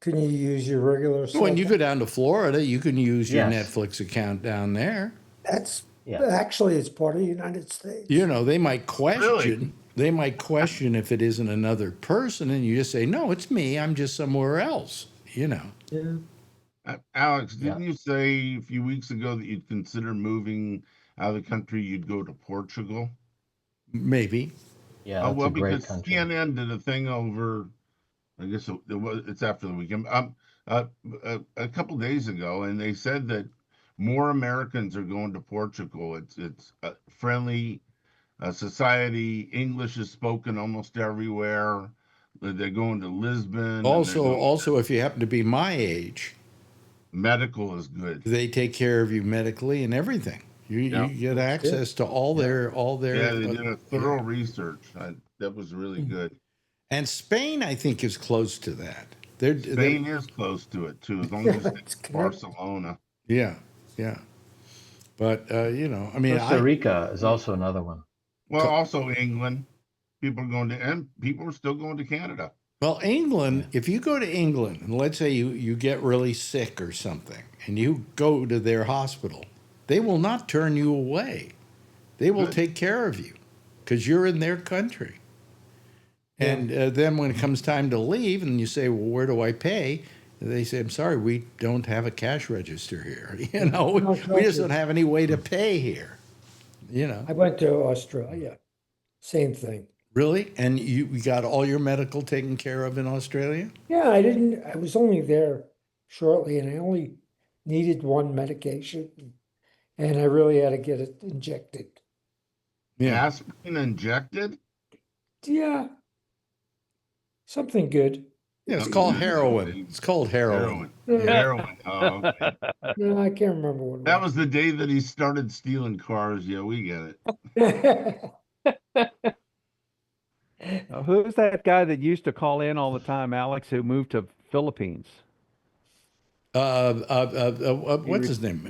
S8: can you use your regular cell
S2: When you
S8: phone?
S2: go down to Florida, you can use your
S11: Yes.
S2: Netflix account down there.
S8: That's
S11: Yeah.
S8: actually it's part of the United States.
S2: You know, they might question.
S6: Really?
S2: They might question if it isn't another person, and you just say, "No, it's me. I'm just somewhere else." You know.
S11: Yeah.
S6: Alex, didn't you say a few weeks ago that you'd consider moving out of the country? You'd go to Portugal.
S2: Maybe.
S11: Yeah,
S6: Oh
S11: that's
S6: well,
S11: a great
S6: because
S11: country.
S6: CNN did a thing over. I guess it's after the weekend. A couple days ago, and they said that more Americans are going to Portugal. It's a friendly society. English is spoken almost everywhere. They're going to Lisbon, and they're
S2: Also, if you happen to be my age,
S6: medical is good.
S2: they take care of you medically and everything. You get access to all their
S6: Yeah, they did a thorough research. That was really good.
S2: And Spain, I think, is close to that.
S6: Spain is close to it too, as long as it's Barcelona.
S2: Yeah, yeah. But you know, I mean,
S11: Costa Rica is also another one.
S6: Well, also England. People are going to, and people are still going to Canada.
S2: Well, England, if you go to England, and let's say you get really sick or something, and you go to their hospital, they will not turn you away. They will take care of you because you're in their country. And then when it comes time to leave and you say, well, where do I pay? They say, I'm sorry, we don't have a cash register here. You know, we just don't have any way to pay here. You know.
S8: I went to Australia. Same thing.
S2: Really? And you got all your medical taken care of in Australia?
S8: Yeah, I was only there shortly and I only needed one medication and I really had to get it injected.
S2: Yeah.
S6: Aspirin injected?
S8: Yeah. Something good.
S2: Yeah, it's called heroin. It's called heroin.
S6: Heroin. Oh, okay.
S8: No, I can't remember what
S6: That was the day that he started stealing cars. Yeah, we get
S8: it.
S4: Who's that guy that used to call in all the time, Alex, who moved to Philippines?
S2: What's his name?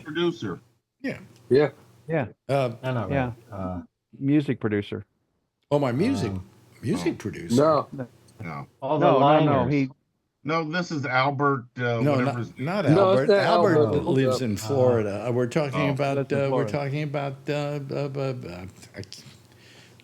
S6: Producer.
S2: Yeah.
S5: Yeah.
S4: Yeah.
S11: Yeah.
S4: Music producer.
S2: Oh, my music producer.
S5: No.
S6: No.
S11: All the
S4: No,
S11: liners.
S6: No, this is Albert.
S2: No,
S6: whatever his name
S2: not
S6: is.
S5: No,
S2: Albert.
S5: it's not
S2: Albert
S5: Albert.
S2: lives in Florida. We're talking about.
S4: Lives in
S2: We're
S4: Florida.
S2: talking about.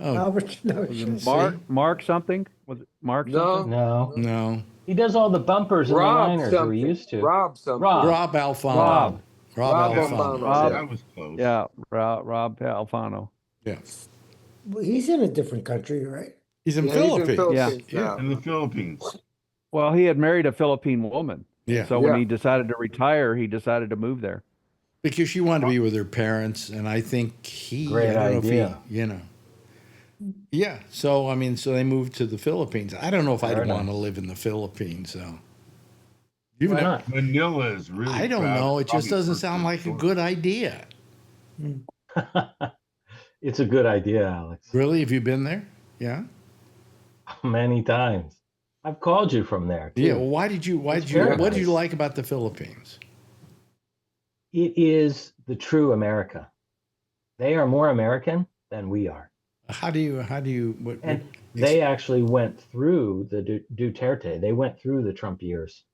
S8: Albert, no,
S4: Mark something? Was it Mark
S5: No.
S4: something?
S2: No.
S11: He does all the bumpers and the
S5: Rob
S11: liners, or
S5: something.
S11: he used to.
S5: Rob something.
S2: Rob Alfano. Rob Alfano.
S5: Alfano.
S6: That was close.
S4: Yeah, Rob Alfano.
S2: Yeah.
S8: Well, he's in a different country, right?
S2: He's in
S5: Yeah, he's in
S2: Philippines.
S5: Philippines
S2: Yeah.
S5: now.
S6: In the Philippines.
S4: Well, he had married a Philippine woman.
S2: Yeah.
S4: So when he decided to retire, he decided to move there.
S2: Because she wanted to be with her parents, and I think
S11: Great
S2: I don't know
S11: idea.
S2: if he, you know. Yeah. So I mean, so they moved to the Philippines. I don't know if I'd want to live in the Philippines. So.
S11: Why not?
S6: Manila is really.
S2: I don't know. It just doesn't sound like a good idea.
S11: It's a good idea, Alex.
S2: Really? Have you been there? Yeah.
S11: Many times. I've called you from there. Too.
S2: Yeah. Well, what did you
S11: very
S2: what did you
S11: nice.
S2: like about the Philippines?
S11: It is the true America. They are more American than we are.
S2: How do you
S11: And they actually went through the Duterte. They went through the Trump years.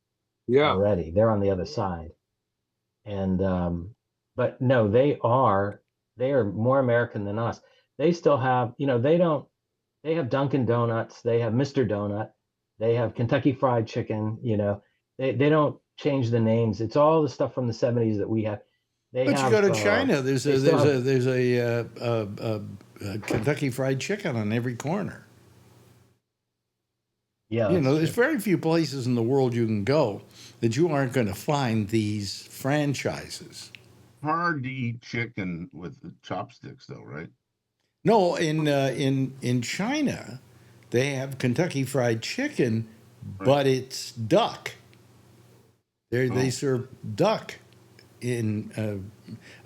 S5: Yeah.
S11: already. They're on the other side. And but no, they are more American than us. They still have, they have Dunkin' Donuts, they have Mr. Donut, they have Kentucky Fried Chicken, they don't change the names. It's all the stuff from the 70s that we have. They
S2: But you
S11: have
S2: go to China, there's
S11: they still have,
S2: a Kentucky Fried Chicken on every corner.
S11: yeah, that's
S2: There's
S11: true.
S2: very few places in the world you can go that you aren't going to find these franchises.
S6: Hard to eat chicken with the chopsticks, though, right?
S2: No, in China, they have Kentucky Fried Chicken, but it's duck. They serve duck in.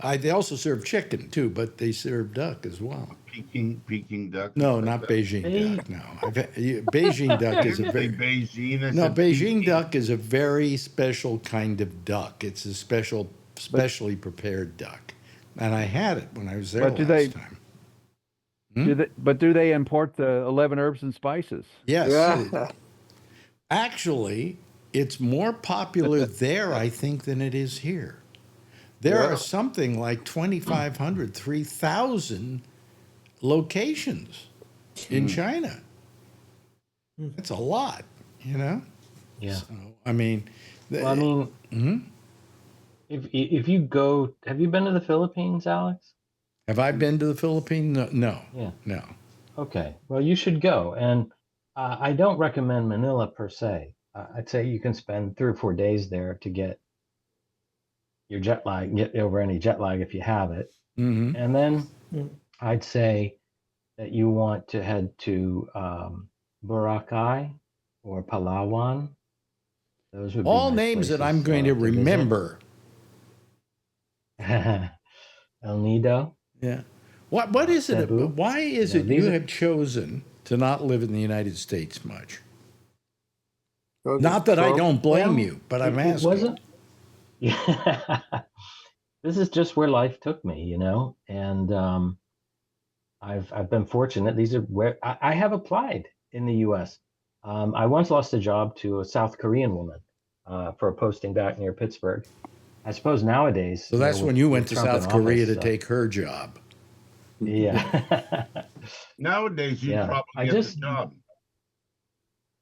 S2: They also serve chicken too, but they serve duck as well.
S6: Peking duck.
S2: No, not Beijing duck. No, Beijing duck is a very
S6: Beijing.
S2: no. Beijing duck is a very special kind of duck. It's a specially prepared duck, and I had it when I was there last time.
S4: Do they import the 11 herbs and spices?
S2: Yes.
S5: Yeah.
S2: Actually, it's more popular there, I think, than it is here. There are something like 2,500, 3,000 locations in China. That's a lot,
S11: Yeah.
S2: So, I mean,
S11: if you go, have you been to the Philippines, Alex?
S2: have I been to the Philippines? No.
S11: Yeah.
S2: No.
S11: Okay. Well, you should go. And I don't recommend Manila per se. I'd say you can spend 3 or 4 days there to get your jet lag, get over any jet lag if you have it.
S2: Mm-hmm.
S11: And then I'd say that you want to head to Boracay or Palawan. Those would be
S2: All
S11: nice
S2: names that
S11: places,
S2: I'm going to
S11: visit.
S2: remember.
S11: El Nido.
S2: Yeah. What is it?
S11: Cebu.
S2: Why is it you have chosen to not live in the United States much? Not that I don't blame you, but I'm asking.
S11: It wasn't. Yeah. This is just where life took me, and I've been fortunate. These are where I have applied in the U.S. I once lost a job to a South Korean woman for a posting back near Pittsburgh. I suppose nowadays.
S2: So that's when you went to
S11: Trump in
S2: South Korea
S11: office,
S2: to take her job.
S11: Yeah.
S6: Nowadays, you'd probably get the job.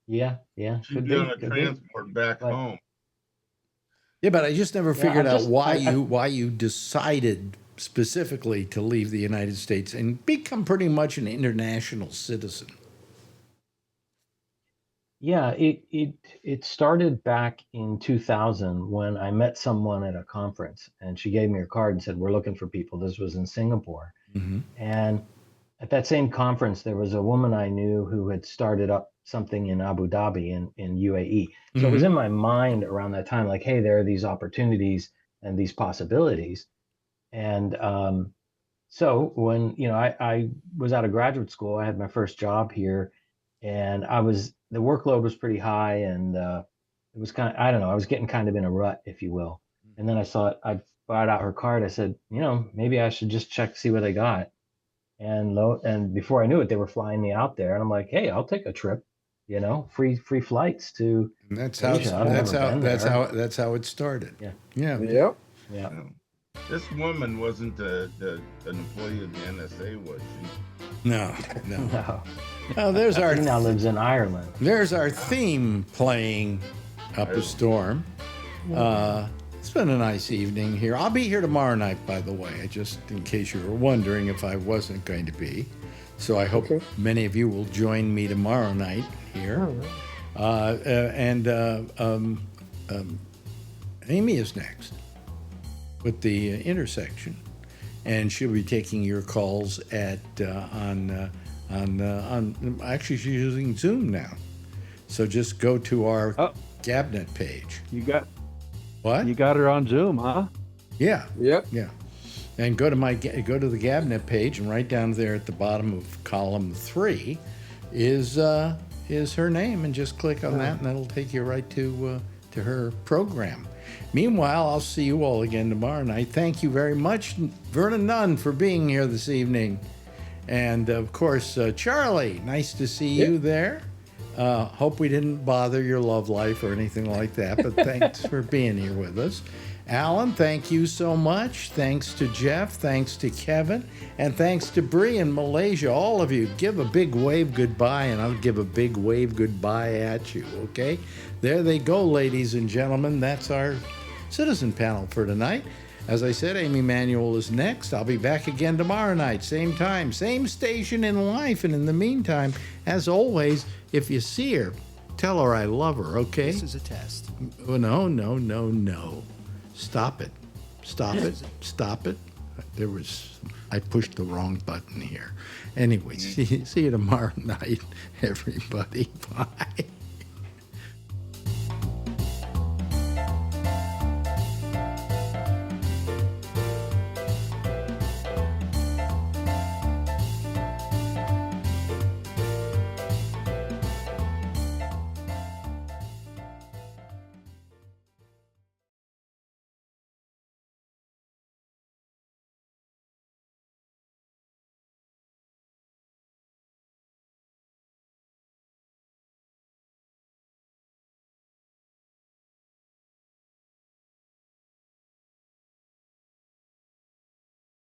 S11: Yeah.
S6: She'd be on a transport back home.
S2: Yeah, but I just never figured out why you decided specifically to leave the United States and become pretty much an international citizen.
S11: Yeah, it started back in 2000 when I met someone at a conference, and she gave me her card and said, "We're looking for people." This was in Singapore.
S2: Mm-hmm.
S11: And at that same conference, there was a woman I knew who had started up something in Abu Dhabi in UAE. So it was in my mind around that time, like, hey, there are these opportunities and these possibilities. And so when, I was out of graduate school, I had my first job here, and the workload was pretty high, and it was kind of, I don't know, I was getting kind of in a rut, if you will. And then I brought out her card. I said, maybe I should just check to see what they got. And before I knew it, they were flying me out there, and I'm like, hey, I'll take a trip, free flights to.
S2: And that's
S11: Asia.
S2: that's how it started.
S11: Yeah.
S5: Yep.
S11: Yeah.
S6: This woman wasn't an employee of the NSA, was she?
S2: No.
S11: No.
S2: Oh, there's our.
S11: She now lives in Ireland.
S2: There's our theme playing up a storm. It's been a nice evening here. I'll be here tomorrow night, by the way, just in case you were wondering if I wasn't going to be. So I hope many of you will join me tomorrow night here. Amy is next with the intersection, and she'll be taking your calls on actually she's using Zoom now. So just go to our Gabnet page.
S4: You got
S2: what?
S4: You got her on Zoom, huh?
S2: Yeah.
S5: Yep.
S2: Yeah. And go to the Gabnet page, and right down there at the bottom of column 3 is her name, and just click on that, and that'll take you right to her program. Meanwhile, I'll see you all again tomorrow night. Thank you very much, Vernon Nunn, for being here this evening. And, of course, Charlie, nice to see you there. Hope we didn't bother your love life or anything like that, but thanks for being here with us. Alan, thank you so much. Thanks to Jeff. Thanks to Kevin. And thanks to Bree in Malaysia. All of you, give a big wave goodbye, and I'll give a big wave goodbye at you, okay? There they go, ladies and gentlemen. That's our citizen panel for tonight. As I said, Amy Manuel is next. I'll be back again tomorrow night, same time, same station in life. And in the meantime, as always, if you see her, tell her I love her, okay?
S12: This is a test.
S2: Oh, no, no, no, no. Stop it. Stop it. Stop it. I pushed the wrong button here. Anyway, see you tomorrow night, everybody. Bye.